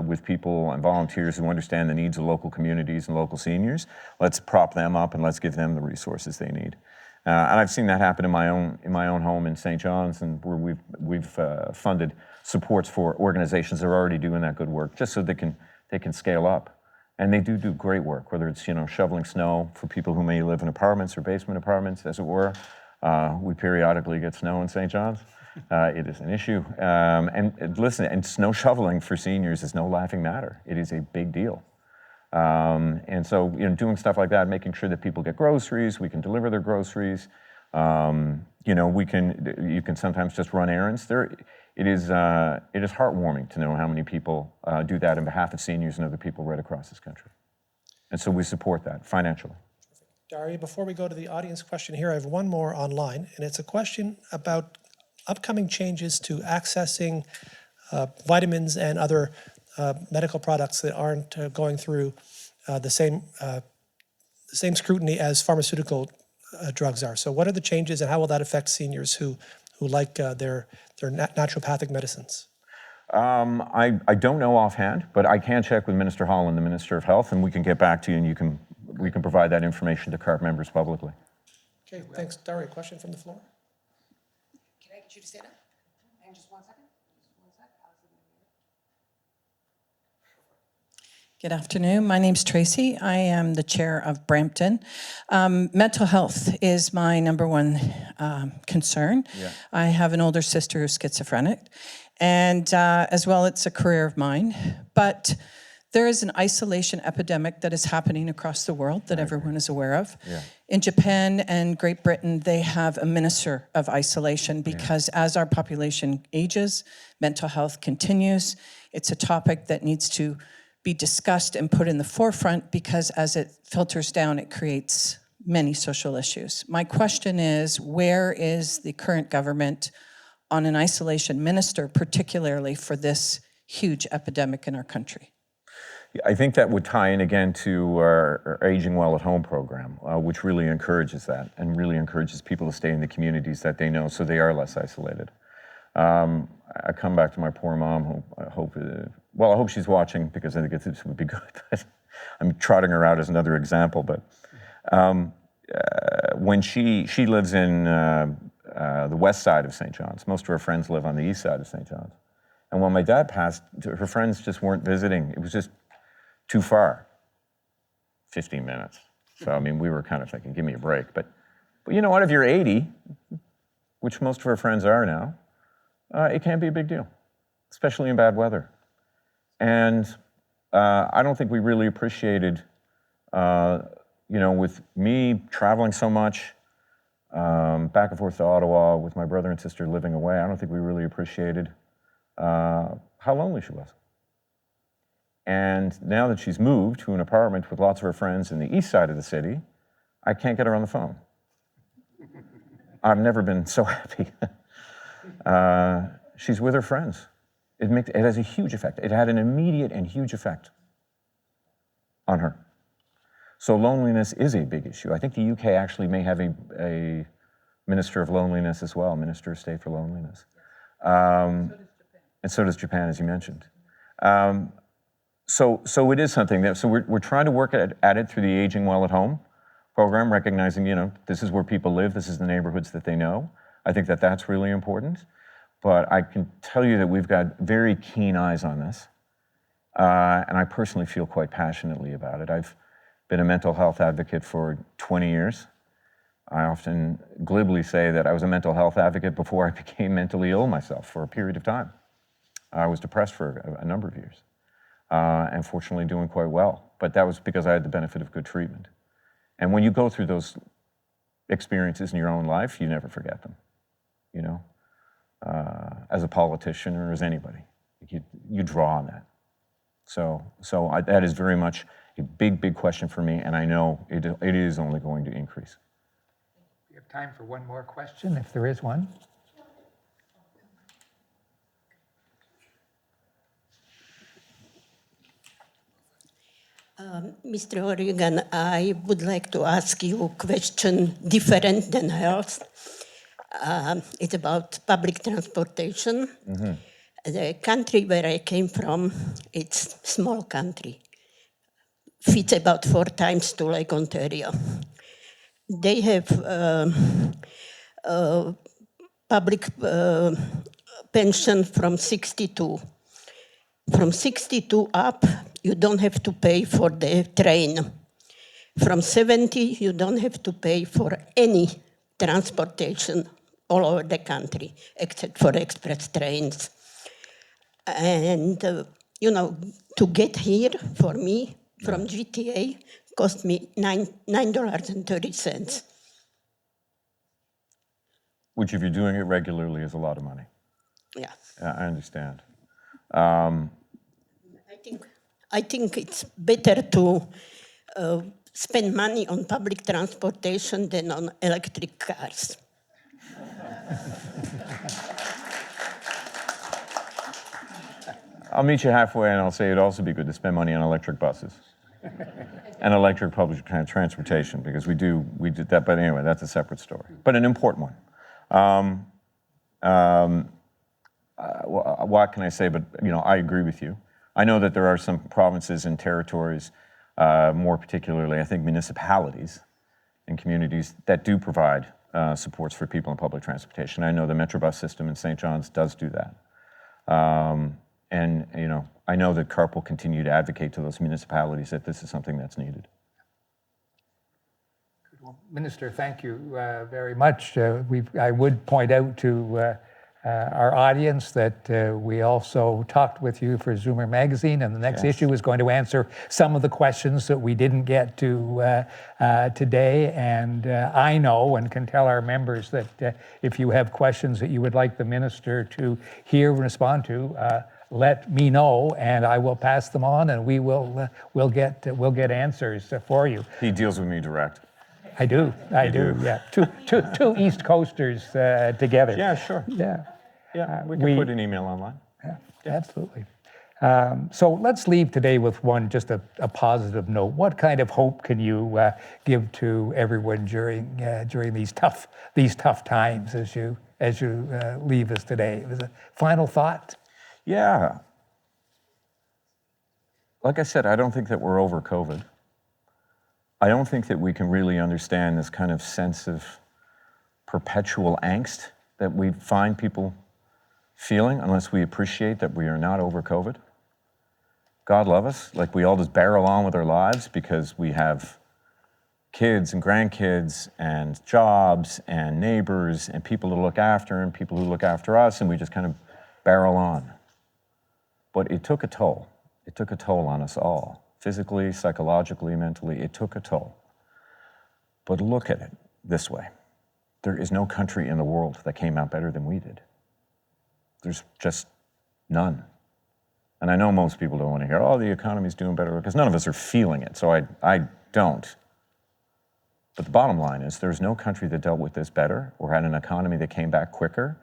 G: with people and volunteers who understand the needs of local communities and local seniors, let's prop them up and let's give them the resources they need. And I've seen that happen in my own home in St. John's, and where we've funded supports for organizations that are already doing that good work, just so they can scale up. And they do great work, whether it's shoveling snow for people who may live in apartments or basement apartments, as it were. We periodically get snow in St. John's. It is an issue. And listen, and snow shoveling for seniors is no laughing matter. It is a big deal. And so, doing stuff like that, making sure that people get groceries, we can deliver their groceries, You know, you can sometimes just run errands. It is heartwarming to know how many people do that on behalf of seniors and other people right across this country. And so we support that financially.
A: Daria, before we go to the audience question here, I have one more online, and it's a question about upcoming changes to accessing vitamins and other medical products that aren't going through the same scrutiny as pharmaceutical drugs are. So what are the changes, and how will that affect seniors who like their naturopathic medicines?
G: I don't know offhand, but I can check with Minister Holland, the Minister of Health, and we can get back to you, and we can provide that information to CARP members publicly.
A: Okay, thanks. Daria, question from the floor?
I: Can I get you to stand up? Hang just 1 second. Just 1 sec.
B: Good afternoon. My name's Tracy. I am the chair of Brampton. Mental health is my number one concern.
G: Yeah.
B: I have an older sister who's schizophrenic, and as well, it's a career of mine. But there is an isolation epidemic that is happening across the world that everyone is aware of.
G: Yeah.
B: In Japan and Great Britain, they have a minister of isolation because as our population ages, mental health continues. It's a topic that needs to be discussed and put in the forefront because as it filters down, it creates many social issues. My question is, where is the current government on an isolation minister, particularly for this huge epidemic in our country?
G: I think that would tie in again to our Aging Well at Home program, which really encourages that and really encourages people to stay in the communities that they know so they are less isolated. I come back to my poor mom, who I hope she's watching because I think this would be good. But I'm trotting her out as another example. But when she lives in the west side of St. John's, most of her friends live on the east side of St. John's. And when my dad passed, her friends just weren't visiting. It was just too far, 15 minutes. So, I mean, we were kind of thinking, give me a break. But you know what, if you're 80, which most of our friends are now, it can be a big deal, especially in bad weather. And I don't think we really appreciated, you know, with me traveling so much, back and forth to Ottawa with my brother and sister living away, I don't think we really appreciated how lonely she was. And now that she's moved to an apartment with lots of her friends in the east side of the city, I can't get her on the phone. I've never been so happy. She's with her friends. It has a huge effect. It had an immediate and huge effect on her. So loneliness is a big issue. I think the UK actually may have a Minister of Loneliness as well, Minister of State for Loneliness. And so does Japan, as you mentioned. So it is something that, so we're trying to work at it through the Aging Well at Home program, recognizing, you know, this is where people live, this is the neighborhoods that they know. I think that that's really important. But I can tell you that we've got very keen eyes on this. And I personally feel quite passionately about it. I've been a mental health advocate for 20 years. I often glibly say that I was a mental health advocate before I became mentally ill myself for a period of time. I was depressed for a number of years. And fortunately doing quite well. But that was because I had the benefit of good treatment. And when you go through those experiences in your own life, you never forget them, you know, as a politician or as anybody. You draw on that. So that is very much a big, big question for me, and I know it is only going to increase.
H: We have time for one more question, if there is one.
J: Mr. O'Regan, I would like to ask you a question different than health. It's about public transportation. Mm-hmm. The country where I came from, it's a small country. Fits about 4 times to Lake Ontario. They have public pension from 62. From 62 up, you don't have to pay for the train. From 70, you don't have to pay for any transportation all over the country, except for express trains. And, you know, to get here, for me, from GTA, cost me $9.30.
G: which if you're doing it regularly is a lot of money.
J: Yeah.
G: I understand.
J: I think it's better to spend money on public transportation than on electric cars.
G: I'll meet you halfway and I'll say it'd also be good to spend money on electric buses and electric public transportation, because we did that, but anyway, that's a separate story, but an important one. What can I say? But I agree with you. I know that there are some provinces and territories, more particularly, I think, municipalities and communities that do provide supports for people in public transportation. I know the Metrobus system in St. John's does do that. And I know that CARP will continue to advocate to those municipalities that this is something that's needed.
H: Well, Minister, thank you very much. I would point out to our audience that we also talked with you for Zoomer Magazine, and the next issue is going to answer some of the questions that we didn't get to today. And I know and can tell our members that if you have questions that you would like the minister to hear and respond to, let me know, and I will pass them on, and we'll get answers for you.
G: He deals with me direct.
H: I do. Yeah, two East Coasters together.
G: Yeah, sure.
H: Yeah,
G: we can put an email online.
H: Yeah, absolutely. So let's leave today with just a positive note. What kind of hope can you give to everyone during these tough times as you leave us today? Is a final thought?
G: Yeah. Like I said, I don't think that we're over COVID. I don't think that we can really understand this kind of sense of perpetual angst that we find people feeling unless we appreciate that we are not over COVID. God love us, like we all just barrel on with our lives because we have kids and grandkids and jobs and neighbors and people to look after and people who look after us, and we just kind of barrel on. But it took a toll. It took a toll on us all. Physically, psychologically, mentally, it took a toll. But look at it this way. There is no country in the world that came out better than we did. There's just none. And I know most people don't want to hear, oh, the economy's doing better, because none of us are feeling it, so I don't. But the bottom line is there's no country that dealt with this better or had an economy that came back quicker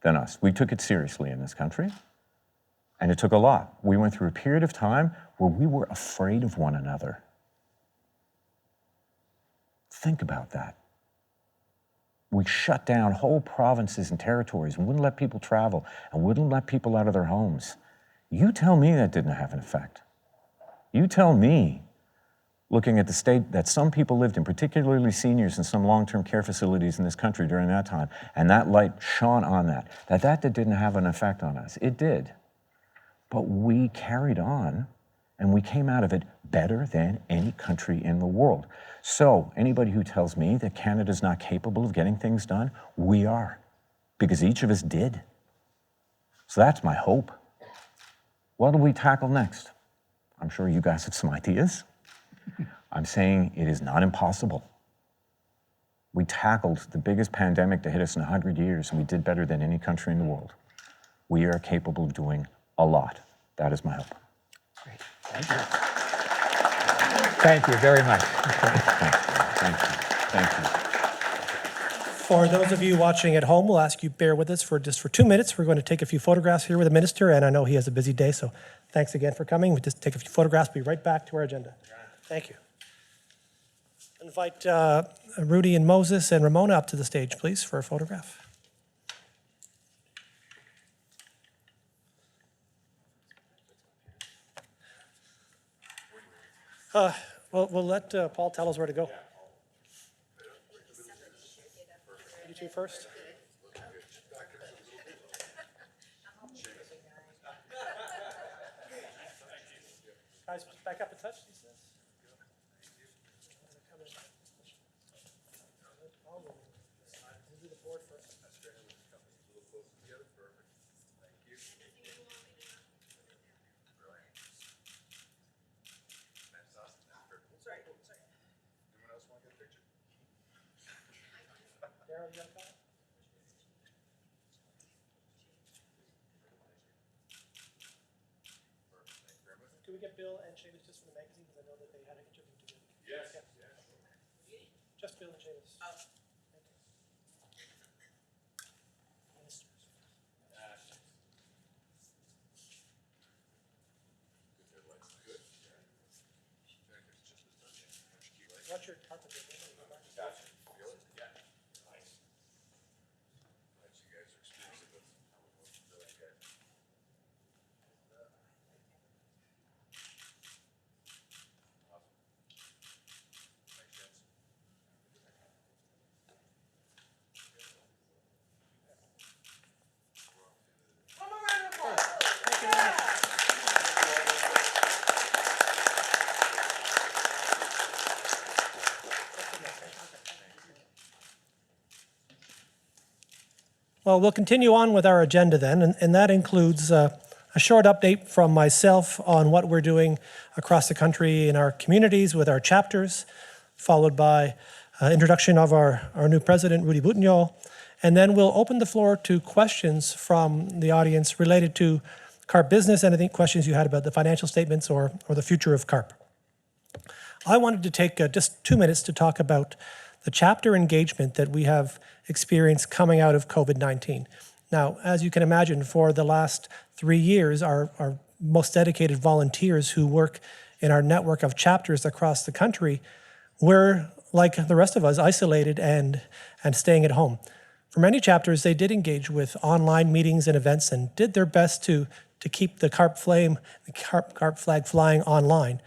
G: than us. We took it seriously in this country. And it took a lot. We went through a period of time where we were afraid of one another. Think about that. We shut down whole provinces and territories and wouldn't let people travel and wouldn't let people out of their homes. You tell me that didn't have an effect. You tell me, looking at the state that some people lived in, particularly seniors in some long-term care facilities in this country during that time, and that light shone on that didn't have an effect on us. It did. But we carried on, and we came out of it better than any country in the world. So anybody who tells me that Canada's not capable of getting things done, we are, because each of us did. So that's my hope. What do we tackle next? I'm sure you guys have some ideas. I'm saying it is not impossible. We tackled the biggest pandemic to hit us in 100 years, and we did better than any country in the world. We are capable of doing a lot. That is my hope.
H: Great. Thank you. Thank you very much.
G: Thank you.
A: For those of you watching at home, we'll ask you bear with us for 2 minutes. We're going to take a few photographs here with the minister, and I know he has a busy day, so thanks again for coming. We'll just take a few photographs, be right back to our agenda. Thank you. Invite Rudy and Moses and Ramona up to the stage, please, for a photograph. We'll let Paul tell us where to go. You two first. Guys, back up a touch. Can we get Bill and Seamus just from the magazine, because I know that they had an interview together?
C: Yes.
A: Just Bill and Seamus. Watch your carpet. Well, we'll continue on with our agenda then, and that includes a short update from myself on what we're doing across the country in our communities with our chapters, followed by introduction of our new president, Rudy Boutignol, and then we'll open the floor to questions from the audience related to CARP business, and I think questions you had about the financial statements or the future of CARP. I wanted to take just 2 minutes to talk about the chapter engagement that we have experienced coming out of COVID-19. Now, as you can imagine, for the last 3 years, our most dedicated volunteers who work in our network of chapters across the country were, like the rest of us, isolated and staying at home. For many chapters, they did engage with online meetings and events and did their best to keep the CARP flame, the CARP flag flying online.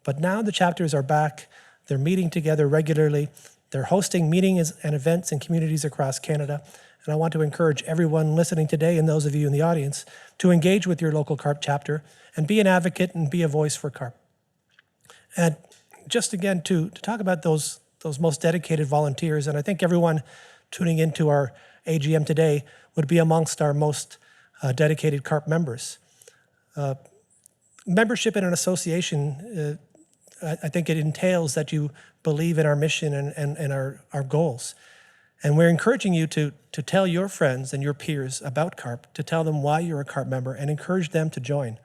A: But now the chapters are back. They're meeting together regularly. They're hosting meetings and events in communities across Canada. And I want to encourage everyone listening today and those of you in the audience to engage with your local CARP chapter and be an advocate and be a voice for CARP. And just again, to talk about those most dedicated volunteers, and I think everyone tuning into our AGM today would be amongst our most dedicated CARP members. Membership in an association, I think it entails that you believe in our mission and our goals. And we're encouraging you to tell your friends and your peers about CARP, to tell them why you're a CARP member and encourage them to join.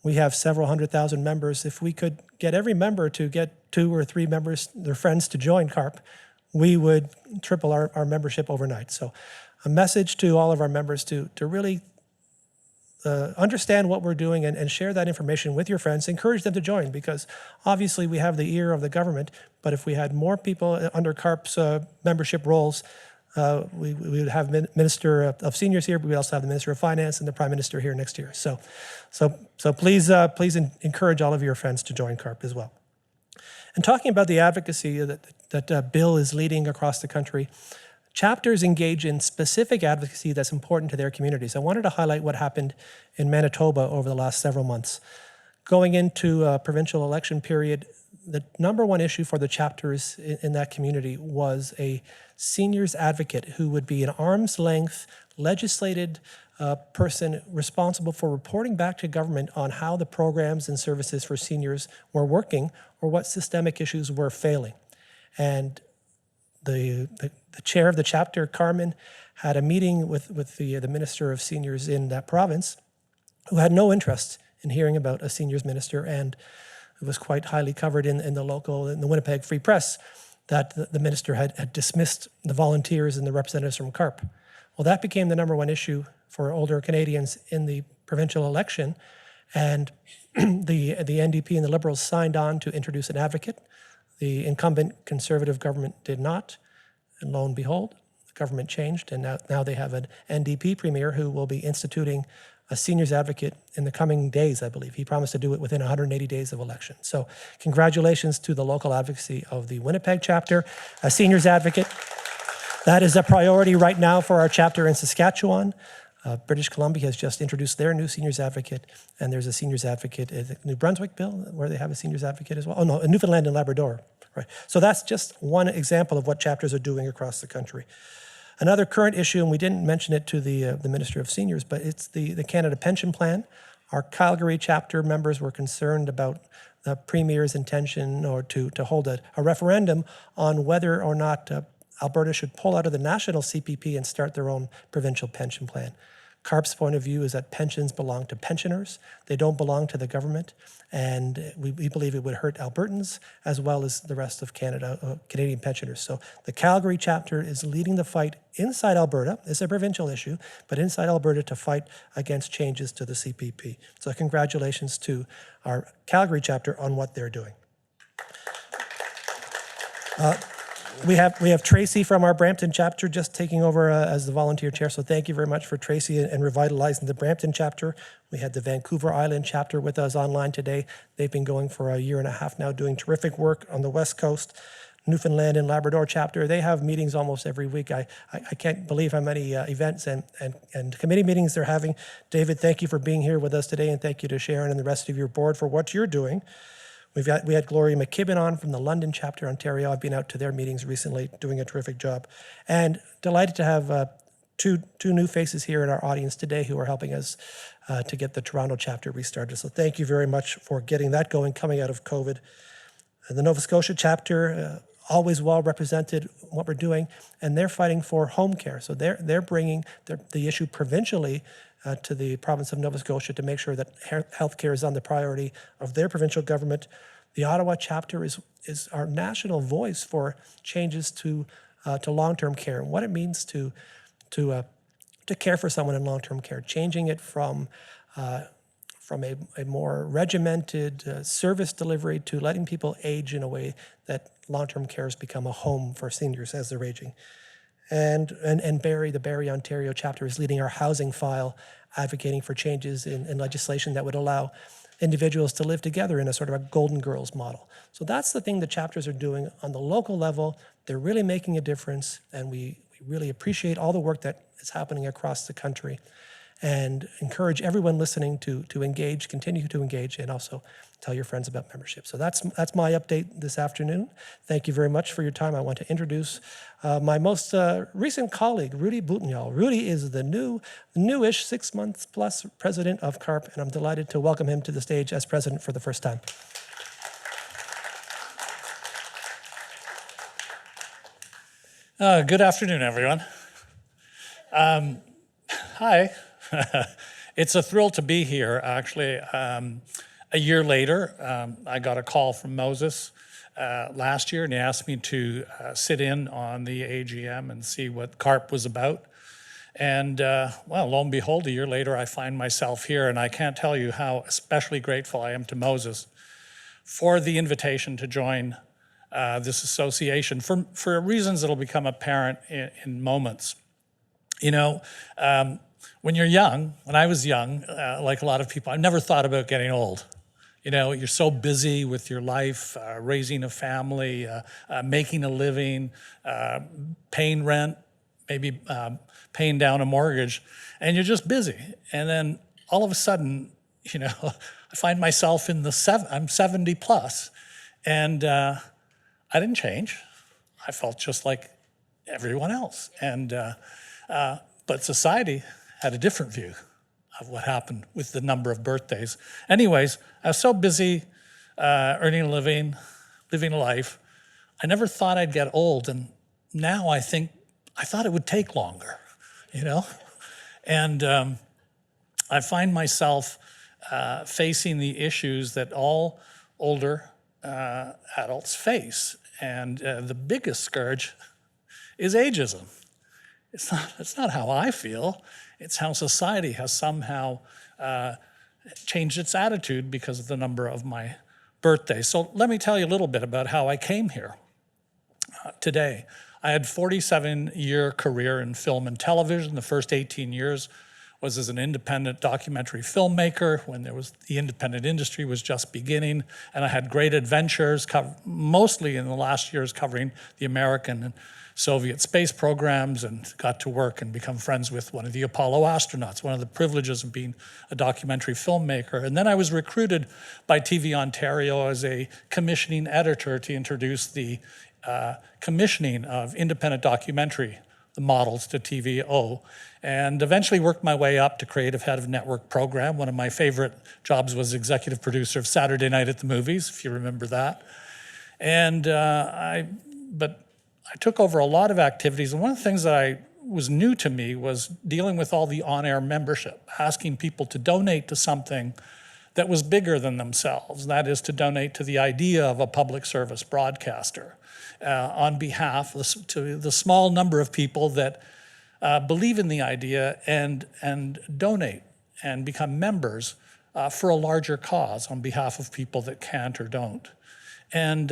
A: We have several 100,000 members. If we could get every member to get 2 or 3 members, their friends, to join CARP, we would triple our membership overnight. So a message to all of our members to really understand what we're doing and share that information with your friends. Encourage them to join, because obviously we have the ear of the government, but if we had more people under CARP's membership roles, we would have Minister of Seniors here, but we also have the Minister of Finance and the Prime Minister here next year. So please encourage all of your friends to join CARP as well. And talking about the advocacy that Bill is leading across the country, chapters engage in specific advocacy that's important to their communities. I wanted to highlight what happened in Manitoba over the last several months. Going into a provincial election period, the number one issue for the chapters in that community was a seniors advocate who would be an arm's length legislated person responsible for reporting back to government on how the programs and services for seniors were working or what systemic issues were failing. And the chair of the chapter, Carmen, had a meeting with the Minister of Seniors in that province, who had no interest in hearing about a seniors minister, and it was quite highly covered in the Winnipeg Free Press that the minister had dismissed the volunteers and the representatives from CARP. Well, that became the number one issue for older Canadians in the provincial election, and the NDP and the Liberals signed on to introduce an advocate. The incumbent Conservative government did not, and lo and behold, the government changed, and now they have an NDP premier who will be instituting a seniors advocate in the coming days, I believe. He promised to do it within 180 days of election. So congratulations to the local advocacy of the Winnipeg chapter, a seniors advocate. That is a priority right now for our chapter in Saskatchewan. British Columbia has just introduced their new seniors advocate, and there's a seniors advocate in New Brunswick, Bill, where they have a seniors advocate as well. Oh no, in Newfoundland and Labrador. Right. So that's just one example of what chapters are doing across the country. Another current issue, and we didn't mention it to the Minister of Seniors, but it's the Canada Pension Plan. Our Calgary chapter members were concerned about the Premier's intention or to hold a referendum on whether or not Alberta should pull out of the national CPP and start their own provincial pension plan. CARP's point of view is that pensions belong to pensioners. They don't belong to the government. And we believe it would hurt Albertans as well as the rest of Canada, Canadian pensioners. So the Calgary chapter is leading the fight inside Alberta. It's a provincial issue, but inside Alberta to fight against changes to the CPP. So congratulations to our Calgary chapter on what they're doing. We have Tracy from our Brampton chapter just taking over as the volunteer chair. So thank you very much for Tracy and revitalizing the Brampton chapter. We had the Vancouver Island chapter with us online today. They've been going for a year and a half now, doing terrific work on the West Coast. Newfoundland and Labrador chapter, they have meetings almost every week. I can't believe how many events and committee meetings they're having. David, thank you for being here with us today, and thank you to Sharon and the rest of your board for what you're doing. We had Gloria McKibben on from the London chapter, Ontario. I've been out to their meetings recently, doing a terrific job. And delighted to have two new faces here in our audience today who are helping us to get the Toronto chapter restarted. So thank you very much for getting that going, coming out of COVID. The Nova Scotia chapter, always well represented what we're doing, and they're fighting for home care. So they're bringing the issue provincially to the province of Nova Scotia to make sure that healthcare is on the priority of their provincial government. The Ottawa chapter is our national voice for changes to long-term care and what it means to care for someone in long-term care, changing it from a more regimented service delivery to letting people age in a way that long-term care has become a home for seniors as they're aging. And Barrie, the Barrie, Ontario chapter is leading our housing file, advocating for changes in legislation that would allow individuals to live together in a sort of a Golden Girls model. So that's the thing the chapters are doing on the local level. They're really making a difference, and we really appreciate all the work that is happening across the country, and encourage everyone listening to engage, continue to engage, and also tell your friends about membership. So that's my update this afternoon. Thank you very much for your time. I want to introduce my most recent colleague, Rudy Boutignon. Rudy is the newish 6 months plus president of CARP, and I'm delighted to welcome him to the stage as president for the first time.
K: Good afternoon, everyone. Hi. It's a thrill to be here, actually. A year later, I got a call from Moses last year, and he asked me to sit in on the AGM and see what CARP was about. And well, lo and behold, a year later, I find myself here, and I can't tell you how especially grateful I am to Moses for the invitation to join this association for reasons that'll become apparent in moments. You know, when you're young, when I was young, like a lot of people, I never thought about getting old. You know, you're so busy with your life, raising a family, making a living, paying rent, maybe paying down a mortgage, and you're just busy. And then all of a sudden, you know, I find myself in I'm 70 plus, and I didn't change. I felt just like everyone else. And but society had a different view of what happened with the number of birthdays. Anyways, I was so busy earning a living, living a life. I never thought I'd get old, and now I thought it would take longer, you know? And I find myself facing the issues that all older adults face. And the biggest scourge is ageism. It's not how I feel. It's how society has somehow changed its attitude because of the number of my birthdays. So let me tell you a little bit about how I came here today. I had a 47-year career in film and television. The first 18 years was as an independent documentary filmmaker when the independent industry was just beginning. And I had great adventures, mostly in the last years covering the American and Soviet space programs, and got to work and become friends with one of the Apollo astronauts, one of the privileges of being a documentary filmmaker. And then I was recruited by TV Ontario as a commissioning editor to introduce the commissioning of independent documentary, the models to TVO, and eventually worked my way up to creative head of network program. One of my favorite jobs was executive producer of Saturday Night at the Movies, if you remember that. And I took over a lot of activities, and one of the things that I was new to me was dealing with all the on-air membership, asking people to donate to something that was bigger than themselves. That is, to donate to the idea of a public service broadcaster on behalf to the small number of people that believe in the idea and donate and become members for a larger cause on behalf of people that can't or don't. And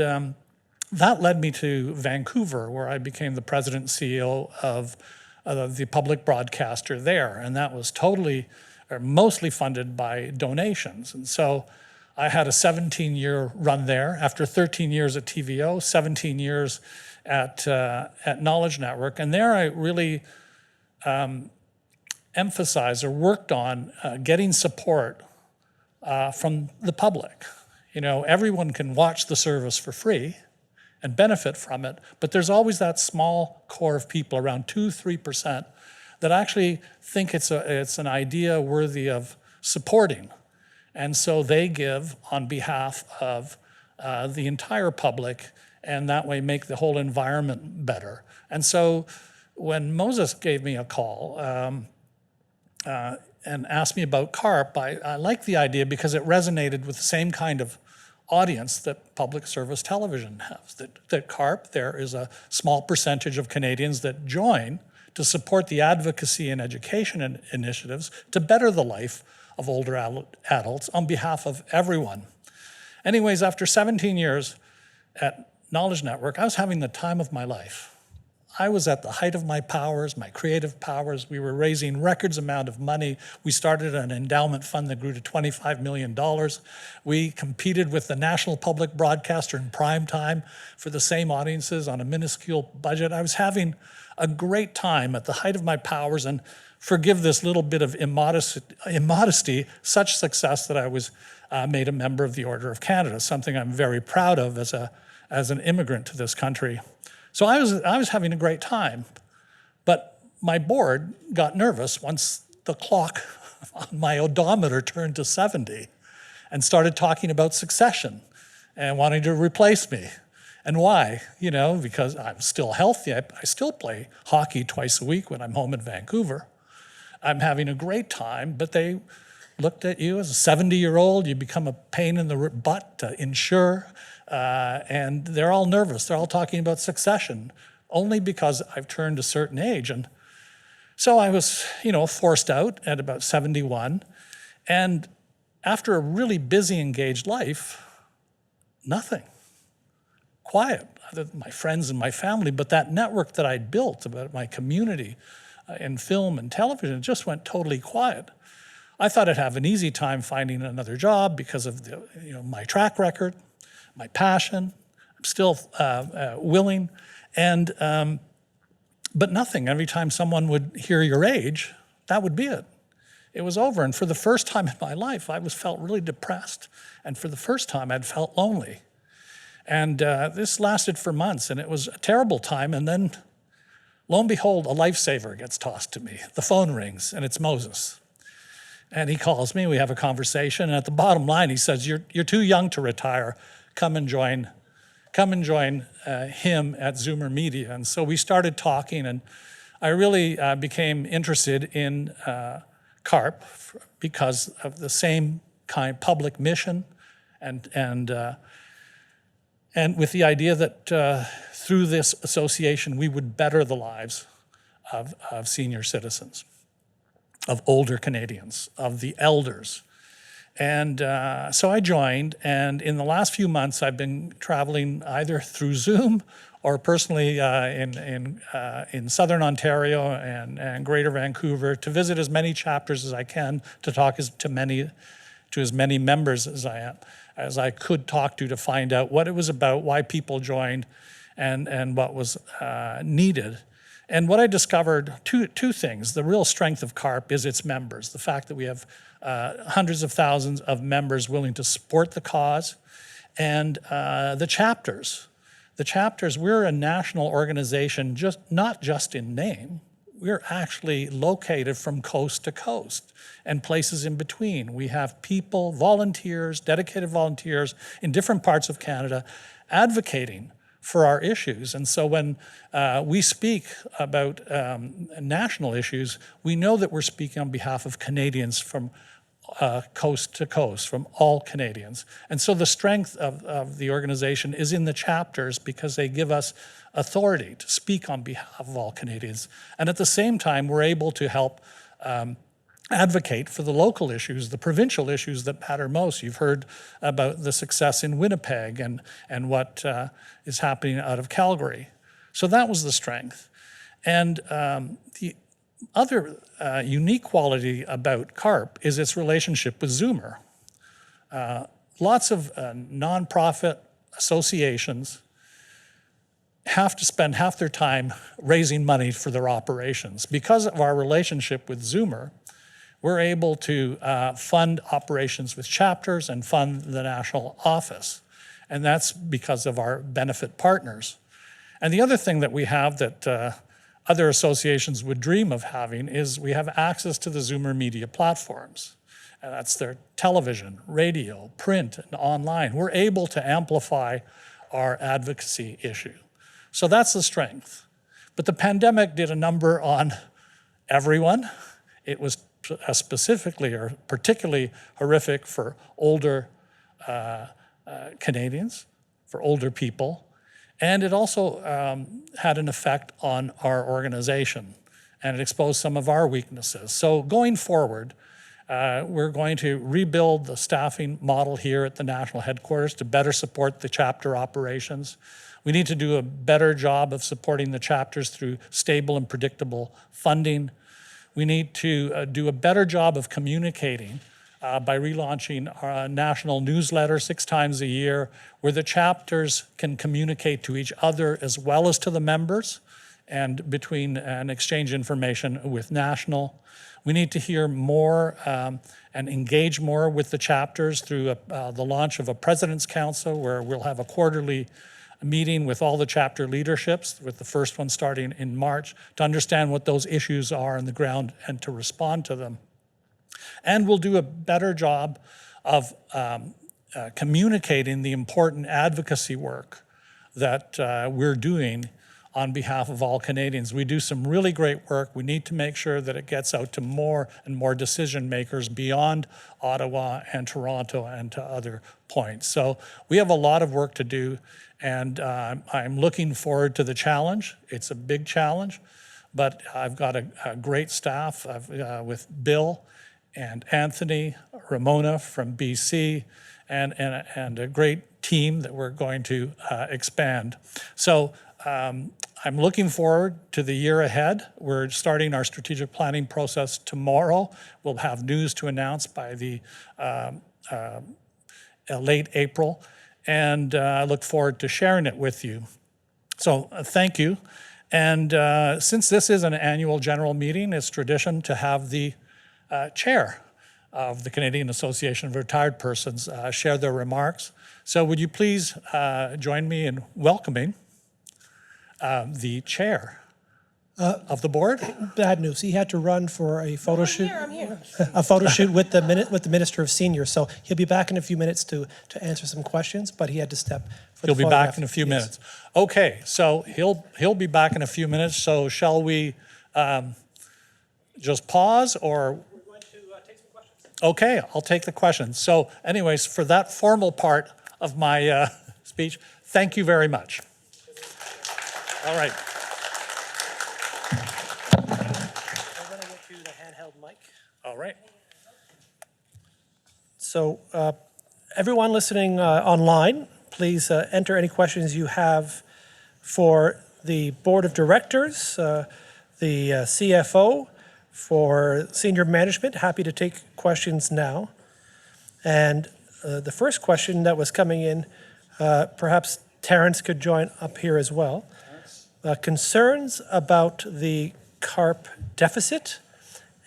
K: that led me to Vancouver, where I became the president and CEO of the public broadcaster there. And that was totally, or mostly funded by donations. And so I had a 17-year run there. After 13 years at TVO, 17 years at Knowledge Network. And there I really emphasized or worked on getting support from the public. You know, everyone can watch the service for free and benefit from it, but there's always that small core of people, around 2-3%, that actually think it's an idea worthy of supporting. And so they give on behalf of the entire public, and that way make the whole environment better. And so when Moses gave me a call and asked me about CARP, I liked the idea because it resonated with the same kind of audience that public service television has. That CARP, there is a small percentage of Canadians that join to support the advocacy and education initiatives to better the life of older adults on behalf of everyone. Anyways, after 17 years at Knowledge Network, I was having the time of my life. I was at the height of my powers, my creative powers. We were raising records amount of money. We started an endowment fund that grew to $25 million. We competed with the national public broadcaster in prime time for the same audiences on a minuscule budget. I was having a great time at the height of my powers, and forgive this little bit of immodesty, such success that I was made a member of the Order of Canada, something I'm very proud of as an immigrant to this country. So I was having a great time, but my board got nervous once the clock on my odometer turned to 70 and started talking about succession and wanting to replace me. And why? You know, because I'm still healthy. I still play hockey twice a week when I'm home in Vancouver. I'm having a great time, but they looked at you as a 70-year-old, you become a pain in the butt to insure, and they're all nervous. They're all talking about succession, only because I've turned a certain age. And so I was, forced out at about 71. And after a really busy, engaged life, nothing. Quiet, other than my friends and my family, but that network that I'd built about my community in film and television just went totally quiet. I thought I'd have an easy time finding another job because of my track record, my passion. I'm still willing, but nothing. Every time someone would hear your age, that would be it. It was over, and for the first time in my life, I felt really depressed, and for the first time, I'd felt lonely. And this lasted for months, and it was a terrible time, and then, lo and behold, a lifesaver gets tossed to me. The phone rings, and it's Moses. And he calls me, we have a conversation, and at the bottom line, he says, you're too young to retire. Come and join him at Zoomer Media. And so we started talking, and I really became interested in CARP because of the same kind of public mission, and with the idea that through this association, we would better the lives of senior citizens, of older Canadians, of the elders. And so I joined, and in the last few months, I've been traveling either through Zoom or personally in Southern Ontario and Greater Vancouver to visit as many chapters as I can, to talk to as many members as I could talk to find out what it was about, why people joined, and what was needed. And what I discovered, two things. The real strength of CARP is its members, the fact that we have hundreds of thousands of members willing to support the cause, and the chapters. The chapters, we're a national organization, not just in name. We're actually located from coast to coast and places in between. We have people, volunteers, dedicated volunteers in different parts of Canada advocating for our issues. And so when we speak about national issues, we know that we're speaking on behalf of Canadians from coast to coast, from all Canadians. And so the strength of the organization is in the chapters because they give us authority to speak on behalf of all Canadians. And at the same time, we're able to help advocate for the local issues, the provincial issues that matter most. You've heard about the success in Winnipeg and what is happening out of Calgary. So that was the strength. And the other unique quality about CARP is its relationship with Zoomer. Lots of nonprofit associations have to spend half their time raising money for their operations. Because of our relationship with Zoomer, we're able to fund operations with chapters and fund the national office. And that's because of our benefit partners. And the other thing that we have that other associations would dream of having is we have access to the Zoomer media platforms. And that's their television, radio, print, and online. We're able to amplify our advocacy issue. So that's the strength. But the pandemic did a number on everyone. It was specifically or particularly horrific for older Canadians, for older people. And it also had an effect on our organization, and it exposed some of our weaknesses. So going forward, we're going to rebuild the staffing model here at the national headquarters to better support the chapter operations. We need to do a better job of supporting the chapters through stable and predictable funding. We need to do a better job of communicating by relaunching our national newsletter 6 times a year, where the chapters can communicate to each other as well as to the members and between and exchange information with national. We need to hear more and engage more with the chapters through the launch of a President's Council, where we'll have a quarterly meeting with all the chapter leaderships, with the first one starting in March, to understand what those issues are on the ground and to respond to them. And we'll do a better job of communicating the important advocacy work that we're doing on behalf of all Canadians. We do some really great work. We need to make sure that it gets out to more and more decision makers beyond Ottawa and Toronto and to other points. So we have a lot of work to do, and I'm looking forward to the challenge. It's a big challenge, but I've got a great staff with Bill and Anthony, Ramona from BC, and a great team that we're going to expand. So I'm looking forward to the year ahead. We're starting our strategic planning process tomorrow. We'll have news to announce by the late April, and I look forward to sharing it with you. So thank you. And since this is an annual general meeting, it's tradition to have the chair of the Canadian Association of Retired Persons share their remarks. So would you please join me in welcoming the chair of the board?
A: Bad news. He had to run for a photo shoot.
F: I'm here.
A: A photo shoot with the Minister of Seniors. So he'll be back in a few minutes to answer some questions, but he had to step for the
K: He'll be back
A: photograph.
K: in a few
A: Yes.
K: minutes. Okay, so he'll be back in a few minutes. So shall we just pause, or?
A: We're going to take some questions.
K: Okay, I'll take the questions. So anyways, for that formal part of my speech, thank you very much. All right.
A: I'm going to get you the handheld mic.
K: All right.
A: So everyone listening online, please enter any questions you have for the Board of Directors, the CFO, for senior management. Happy to take questions now. And the first question that was coming in, perhaps Terrence could join up here as well. Concerns about the CARP deficit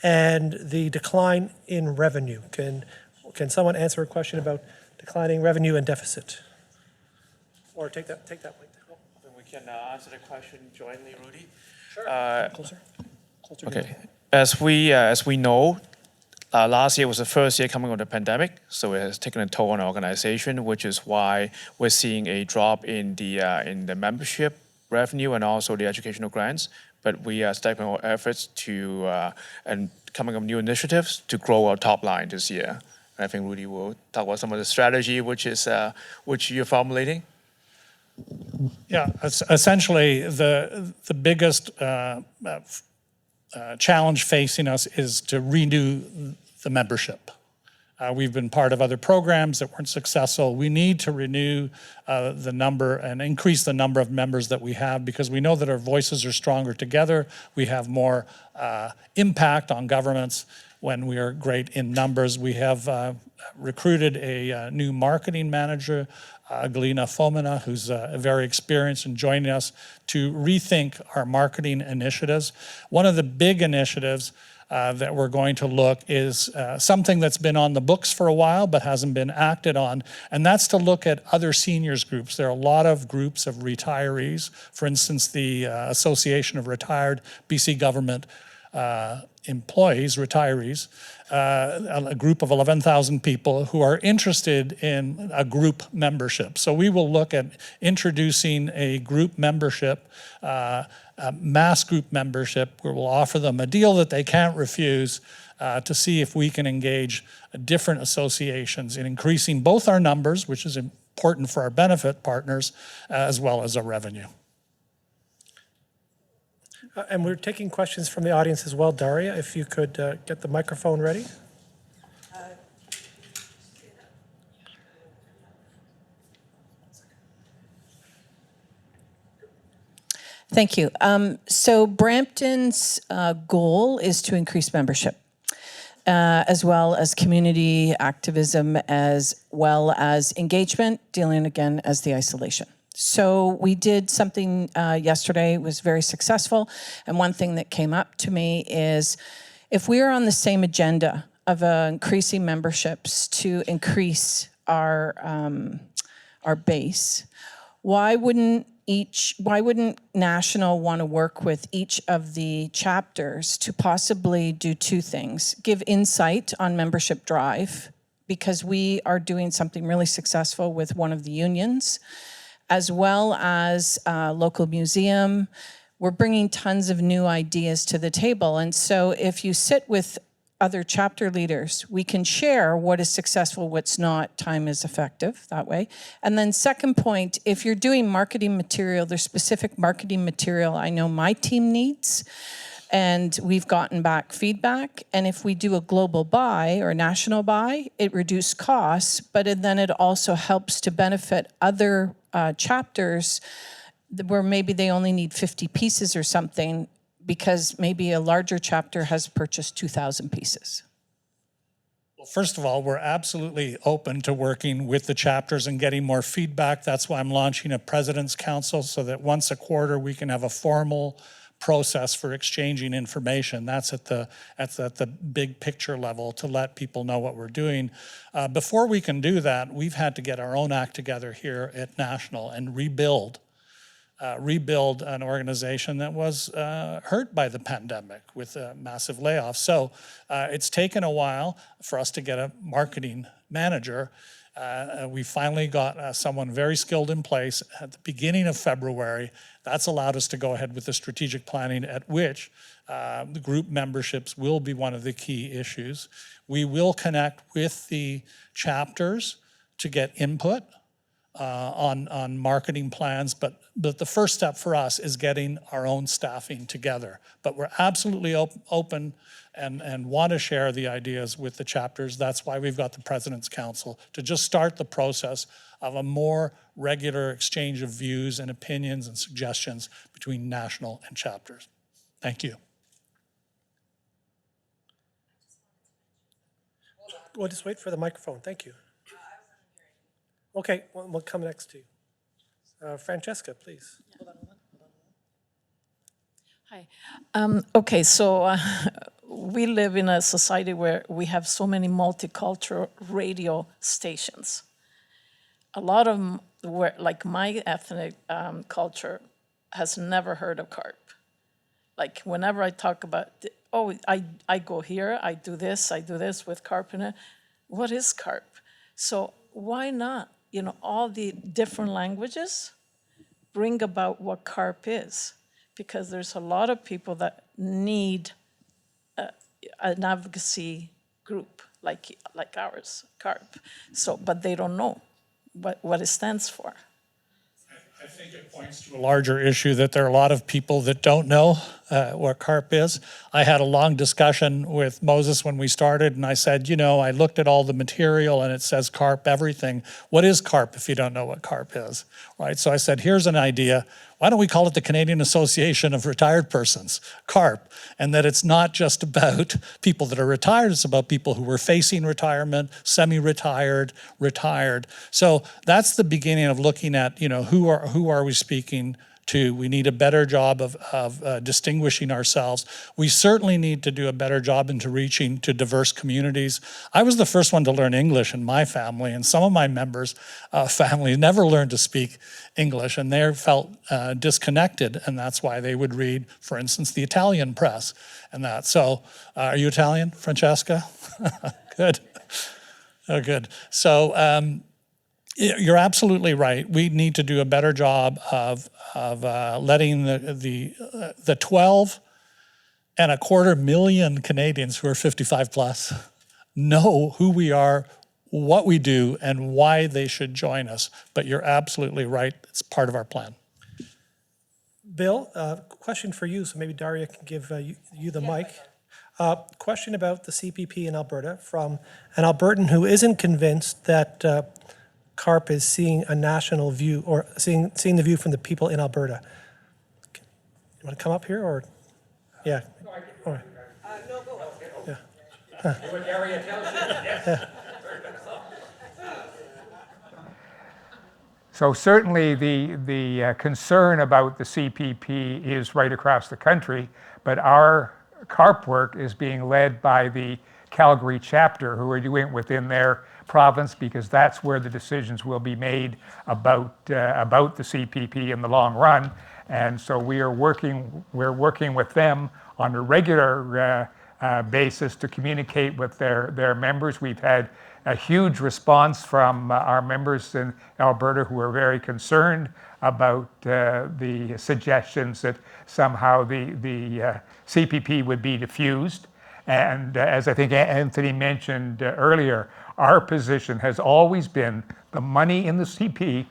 A: and the decline in revenue. Can someone answer a question about declining revenue and deficit? Or take that way.
C: Then we can answer the question jointly, Rudy.
A: Sure. Closer.
C: Okay. As we know, Last year was the first year coming out of the pandemic, so it has taken a toll on our organization, which is why we're seeing a drop in the membership revenue and also the educational grants. But we are stepping our efforts to and coming up with new initiatives to grow our top line this year. And I think Rudy will talk about some of the strategy which you're formulating.
K: Yeah, essentially the biggest challenge facing us is to renew the membership. We've been part of other programs that weren't successful. We need to renew the number and increase the number of members that we have, because we know that our voices are stronger together. We have more impact on governments when we are great in numbers. We have recruited a new marketing manager, Galina Fomina, who's very experienced in joining us to rethink our marketing initiatives. One of the big initiatives that we're going to look is something that's been on the books for a while but hasn't been acted on, and that's to look at other seniors groups. There are a lot of groups of retirees. For instance, the Association of Retired BC Government Employees, retirees, a group of 11,000 people who are interested in a group membership. So we will look at introducing a group membership, a mass group membership, where we'll offer them a deal that they can't refuse to see if we can engage different associations in increasing both our numbers, which is important for our benefit partners, as well as our revenue.
A: And we're taking questions from the audience as well. Daria, if you could get the microphone ready.
B: Thank you. So Brampton's goal is to increase membership, as well as community activism, as well as engagement, dealing again as the isolation. So we did something yesterday. It was very successful. And one thing that came up to me is, if we are on the same agenda of increasing memberships to increase our base, why wouldn't National want to work with each of the chapters to possibly do two things? Give insight on membership drive, because we are doing something really successful with one of the unions, as well as local museum. We're bringing tons of new ideas to the table. And so if you sit with other chapter leaders, we can share what is successful, what's not, time is effective that way. And then second point, if you're doing marketing material, there's specific marketing material I know my team needs, and we've gotten back feedback. And if we do a global buy or a national buy, it reduces costs, but then it also helps to benefit other chapters where maybe they only need 50 pieces or something, because maybe a larger chapter has purchased 2,000 pieces.
K: Well, first of all, we're absolutely open to working with the chapters and getting more feedback. That's why I'm launching a President's Council, so that once a quarter we can have a formal process for exchanging information. That's at the big picture level, to let people know what we're doing. Before we can do that, we've had to get our own act together here at National and rebuild an organization that was hurt by the pandemic with massive layoffs. So it's taken a while for us to get a marketing manager. We finally got someone very skilled in place at the beginning of February. That's allowed us to go ahead with the strategic planning, at which the group memberships will be one of the key issues. We will connect with the chapters to get input on marketing plans, but the first step for us is getting our own staffing together. But we're absolutely open and want to share the ideas with the chapters. That's why we've got the President's Council, to just start the process of a more regular exchange of views and opinions and suggestions between National and chapters. Thank you.
A: We'll just wait for the microphone. Thank you. Okay, we'll come next to you. Francesca, please.
L: Hi. Okay, so we live in a society where we have so many multicultural radio stations. A lot of them, like my ethnic culture, has never heard of CARP. Like whenever I talk about oh, I go here, I do this with CARP in it. What is CARP? So why not, all the different languages bring about what CARP is? Because there's a lot of people that need an advocacy group like ours, CARP. So, but they don't know what it stands for.
K: I think it points to a larger issue that there are a lot of people that don't know what CARP is. I had a long discussion with Moses when we started, and I said, I looked at all the material and it says CARP everything. What is CARP if you don't know what CARP is, right? So I said, here's an idea. Why don't we call it the Canadian Association of Retired Persons, CARP, and that it's not just about people that are retired, it's about people who were facing retirement, semi-retired, retired. So that's the beginning of looking at, who are we speaking to? We need a better job of distinguishing ourselves. We certainly need to do a better job into reaching to diverse communities. I was the first one to learn English in my family, and some of my members' families never learned to speak English, and they felt disconnected, and that's why they would read, for instance, the Italian press and that. So, are you Italian, Francesca? Good. Oh, good. So, you're absolutely right. We need to do a better job of letting the 12.25 million Canadians who are 55 plus know who we are, what we do, and why they should join us. But you're absolutely right. It's part of our plan.
A: Bill, question for you. So maybe Daria can give you the mic. Question about the CPP in Alberta from an Albertan who isn't convinced that CARP is seeing a national view or seeing the view from the people in Alberta. You want to come up here or? Yeah. All right.
H: No, go ahead.
A: Yeah.
H: What area tells you? Yes. So certainly the concern about the CPP is right across the country, but our CARP work is being led by the Calgary chapter, who are doing it within their province, because that's where the decisions will be made about the CPP in the long run. And so we're working with them on a regular basis to communicate with their members. We've had a huge response from our members in Alberta who are very concerned about the suggestions that somehow the CPP would be diffused. And as I think Anthony mentioned earlier, our position has always been the money in the CPP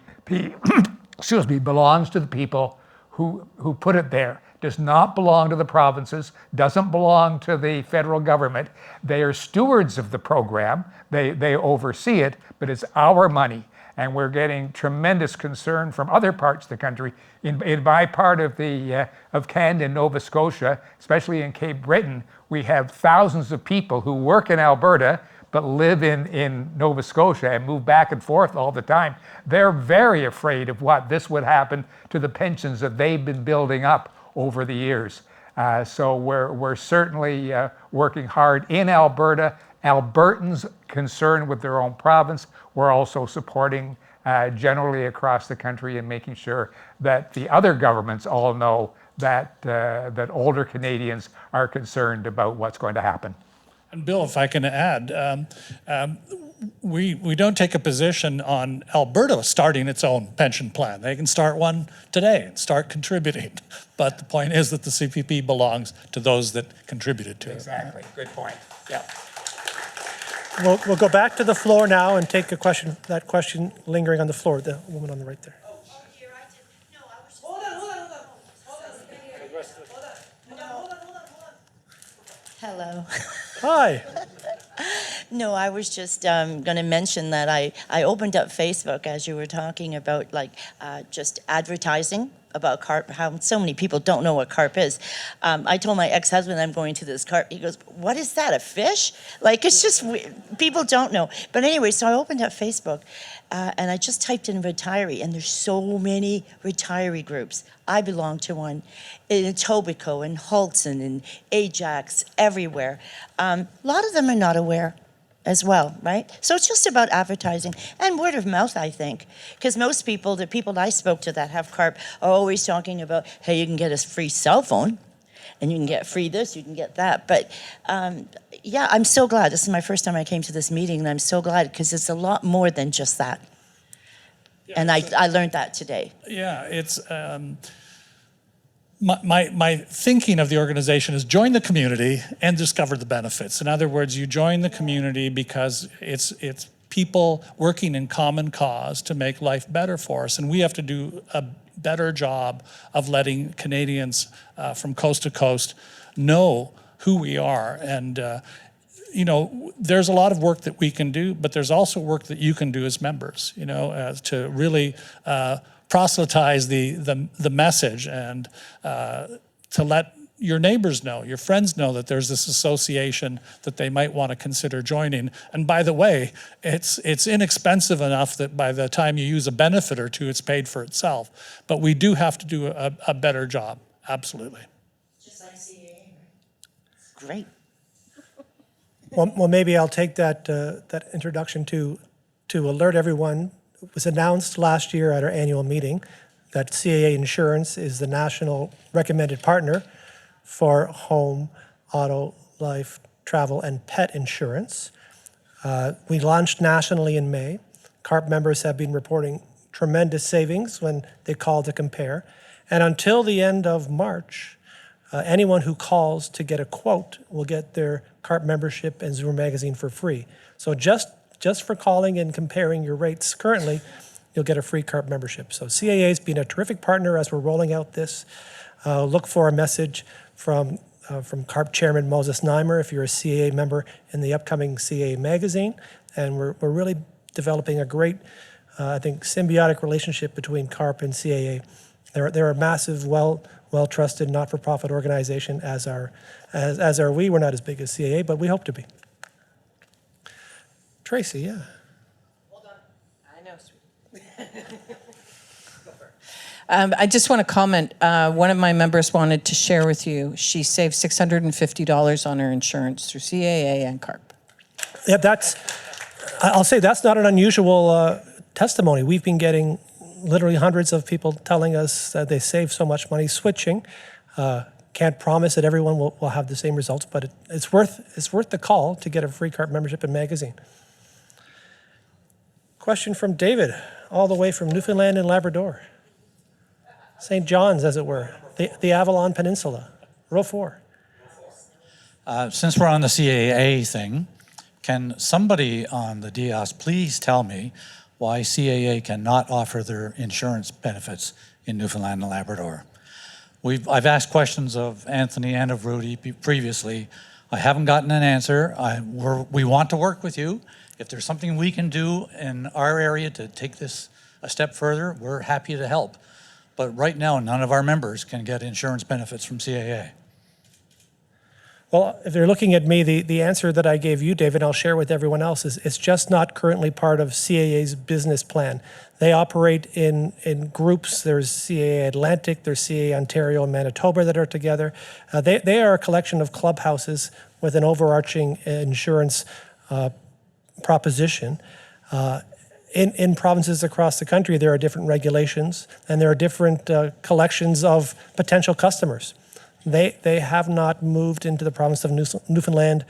H: belongs to the people who put it there. Does not belong to the provinces, doesn't belong to the federal government. They are stewards of the program. They oversee it, but it's our money. And we're getting tremendous concern from other parts of the country. In my part of Canada and Nova Scotia, especially in Cape Breton, we have thousands of people who work in Alberta but live in Nova Scotia and move back and forth all the time. They're very afraid of what this would happen to the pensions that they've been building up over the years. So we're certainly working hard in Alberta. Albertans concerned with their own province. We're also supporting generally across the country and making sure that the other governments all know that older Canadians are concerned about what's going to happen.
K: And Bill, if I can add, we don't take a position on Alberta starting its own pension plan. They can start one today and start contributing. But the point is that the CPP belongs to those that contributed to it.
H: Exactly. Good point. Yeah.
A: We'll go back to the floor now and take a question, that question lingering on the floor, the woman on the right there.
M: Hello.
A: Hi.
M: No, I was just going to mention that I opened up Facebook as you were talking about just advertising about CARP, how so many people don't know what CARP is. I told my ex-husband I'm going to this CARP. He goes, what is that, a fish? Like, it's just, people don't know. But anyway, so I opened up Facebook and I just typed in retiree, and there's so many retiree groups. I belong to one in Etobicoke and Halton and Ajax, everywhere. A lot of them are not aware as well, right? So it's just about advertising and word of mouth, I think. Because most people, the people I spoke to that have CARP, are always talking about, hey, you can get a free cell phone. and you can get free this, you can get that. But yeah, I'm so glad. This is my first time I came to this meeting, and I'm so glad because it's a lot more than just that.
K: Yeah,
M: and I learned that today.
K: Yeah, it's my thinking of the organization is join the community and discover the benefits. In other words, you join the community because it's people working in common cause to make life better for us, and we have to do a better job of letting Canadians from coast to coast know who we are. And you know, there's a lot of work that we can do, but there's also work that you can do as members, you know, to really proselytize the message and to let your neighbors know, your friends know that there's this association that they might want to consider joining. And by the way, it's inexpensive enough that by the time you use a benefit or two, it's paid for itself. But we do have to do a better job, absolutely.
M: Just like CAA. Great.
A: Well, maybe I'll take that that introduction to alert everyone. It was announced last year at our annual meeting that CAA Insurance is the national recommended partner for home, auto, life, travel, and pet insurance. We launched nationally in May. CARP members have been reporting tremendous savings when they call to compare. And until the end of March, anyone who calls to get a quote will get their CARP membership and Zoomer magazine for free. So just for calling and comparing your rates currently, you'll get a free CARP membership. So CAA has been a terrific partner as we're rolling out this. Look for a message from CARP Chairman Moses Neimer if you're a CAA member in the upcoming CAA magazine. And we're really developing a great, I think, symbiotic relationship between CARP and CAA. They're a massive, well-trusted, not-for-profit organization, as are we. We're not as big as CAA, but we hope to be. Tracy, yeah.
B: Hold on. I know, sweetie. I just want to comment. One of my members wanted to share with you, she saved $650 on her insurance through CAA and CARP.
A: Yeah, I'll say that's not an unusual testimony. We've been getting literally hundreds of people telling us that they save so much money switching. Can't promise that everyone will have the same results, but it's worth the call to get a free CARP membership and magazine. Question from David, all the way from Newfoundland and Labrador. St. John's, as it were, the Avalon Peninsula, row 4.
E: Since we're on the CAA thing, can somebody on the DIAS please tell me why CAA cannot offer their insurance benefits in Newfoundland and Labrador? I've asked questions of Anthony and of Rudy previously. I haven't gotten an answer. We want to work with you. If there's something we can do in our area to take this a step further, we're happy to help. But right now, none of our members can get insurance benefits from CAA.
A: Well, if you're looking at me, the answer that I gave you, David, I'll share with everyone else, is it's just not currently part of CAA's business plan. They operate in groups. There's CAA Atlantic, there's CAA Ontario and Manitoba that are together. They are a collection of clubhouses with an overarching insurance proposition. In provinces across the country, there are different regulations and there are different collections of potential customers. They have not moved into the province of Newfoundland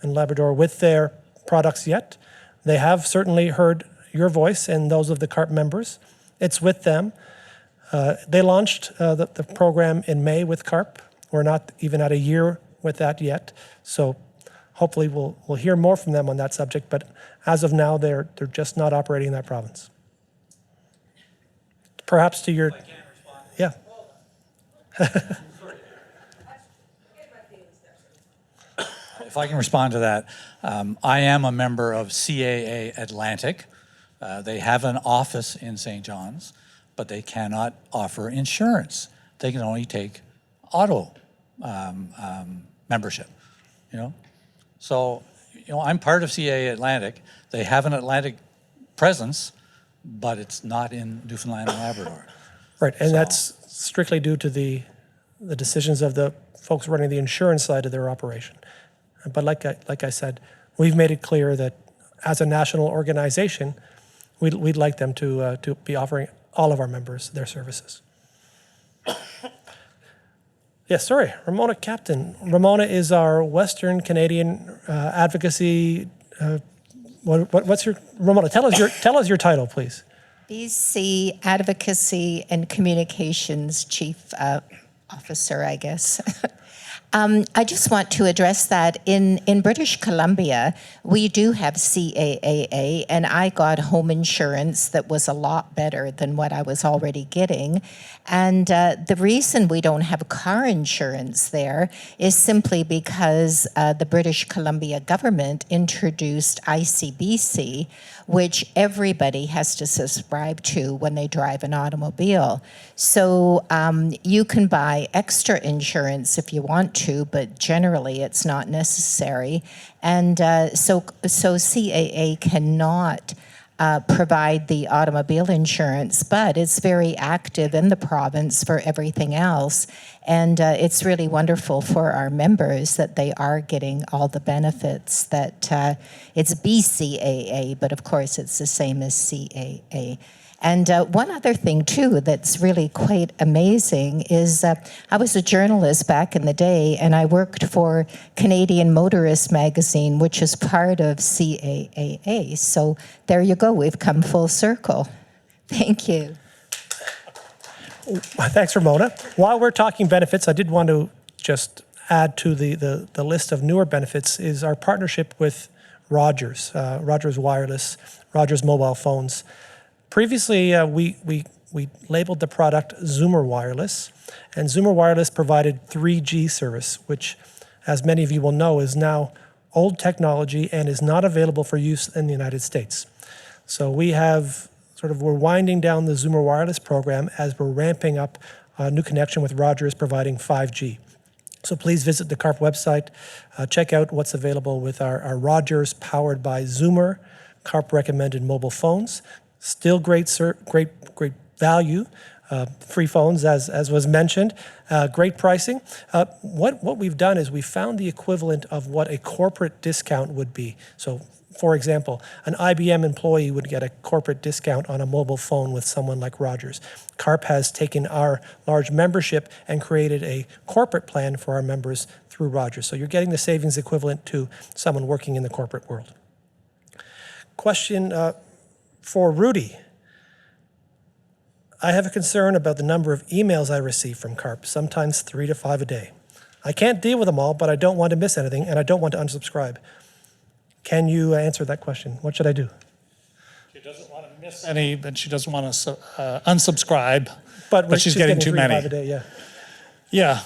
A: and Labrador with their products yet. They have certainly heard your voice and those of the CARP members. It's with them. They launched the program in May with CARP. We're not even at a year with that yet. So hopefully we'll hear more from them on that subject. But as of now, they're just not operating in that province. Perhaps to your... Yeah.
E: If I can respond to that, I am a member of CAA Atlantic. They have an office in St. John's, but they cannot offer insurance. They can only take auto membership, you know? So, you know, I'm part of CAA Atlantic. They have an Atlantic presence, but it's not in Newfoundland and Labrador.
A: Right, and that's strictly due to the decisions of the folks running the insurance side of their operation. But like I said, we've made it clear that as a national organization, we'd like them to be offering all of our members their services. Yes, sorry, Ramona Captain. Ramona is our Western Canadian advocacy. What's your Ramona? Tell us your title, please.
N: BC Advocacy and Communications Chief Officer, I guess. I just want to address that in British Columbia, we do have CAAA, and I got home insurance that was a lot better than what I was already getting. And the reason we don't have car insurance there is simply because the British Columbia government introduced ICBC, which everybody has to subscribe to when they drive an automobile. So you can buy extra insurance if you want to, but generally it's not necessary. And so CAA cannot provide the automobile insurance, but it's very active in the province for everything else. And it's really wonderful for our members that they are getting all the benefits that it's BCAA, but of course it's the same as CAA. And one other thing, too, that's really quite amazing is I was a journalist back in the day, and I worked for Canadian Motorist magazine, which is part of CAAA. So there you go. We've come full circle. Thank you.
A: Thanks, Ramona. While we're talking benefits, I did want to just add to the list of newer benefits is our partnership with Rogers, Rogers Wireless, Rogers Mobile Phones. Previously, we labeled the product Zoomer Wireless, and Zoomer Wireless provided 3G service, which, as many of you will know, is now old technology and is not available for use in the United States. So we're winding down the Zoomer Wireless program as we're ramping up a new connection with Rogers providing 5G. So please visit the CARP website, check out what's available with our Rogers powered by Zoomer, CARP recommended mobile phones. Still great value, free phones as was mentioned, great pricing. What we've done is we found the equivalent of what a corporate discount would be. So for example, an IBM employee would get a corporate discount on a mobile phone with someone like Rogers. CARP has taken our large membership and created a corporate plan for our members through Rogers. So you're getting the savings equivalent to someone working in the corporate world. Question for Rudy. I have a concern about the number of emails I receive from CARP, sometimes 3 to 5 a day. I can't deal with them all, but I don't want to miss anything, and I don't want to unsubscribe. Can you answer that question? What should I do?
K: She doesn't want to miss any, but she doesn't want to unsubscribe,
A: but
K: she's getting too
A: 3 to
K: many.
A: 5 a day, yeah.
K: Yeah,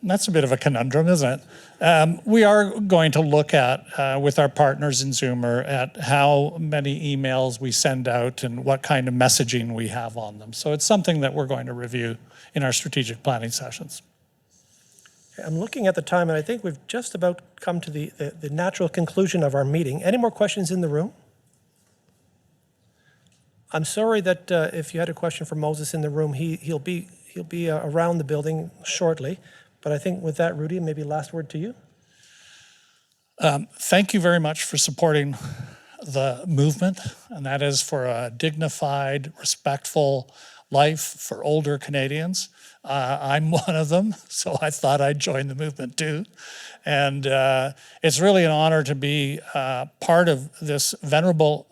K: that's a bit of a conundrum, isn't it? We are going to look at, with our partners in Zoomer, at how many emails we send out and what kind of messaging we have on them. So it's something that we're going to review in our strategic planning sessions.
A: I'm looking at the time, and I think we've just about come to the natural conclusion of our meeting. Any more questions in the room? I'm sorry that if you had a question for Moses in the room, he'll be around the building shortly. But I think with that, Rudy, maybe last word to you.
K: Thank you very much for supporting the movement, and that is for a dignified, respectful life for older Canadians. I'm one of them, so I thought I'd join the movement too. And it's really an honor to be part of this venerable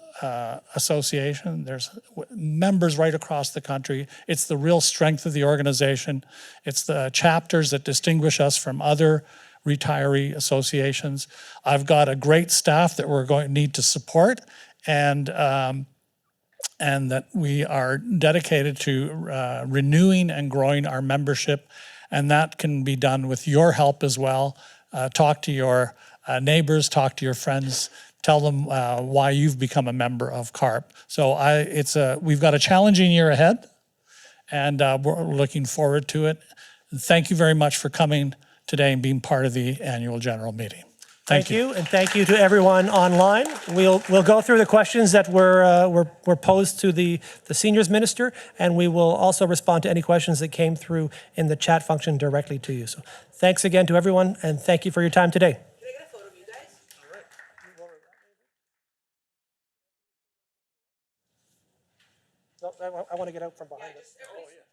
K: association. There's members right across the country. It's the real strength of the organization. It's the chapters that distinguish us from other retiree associations. I've got a great staff that we're going to need to support, and that we are dedicated to renewing and growing our membership, and that can be done with your help as well. Talk to your neighbors, talk to your friends, tell them why you've become a member of CARP. So we've got a challenging year ahead, and we're looking forward to it. And thank you very much for coming today and being part of the annual general meeting. Thank you.
A: And thank you to everyone online. We'll go through the questions that were posed to the seniors minister, and we will also respond to any questions that came through in the chat function directly to you. So thanks again to everyone, and thank you for your time today.
I: Can I get a photo of you guys?
A: All right. No, I want to get out from behind us.
I: Oh, yeah.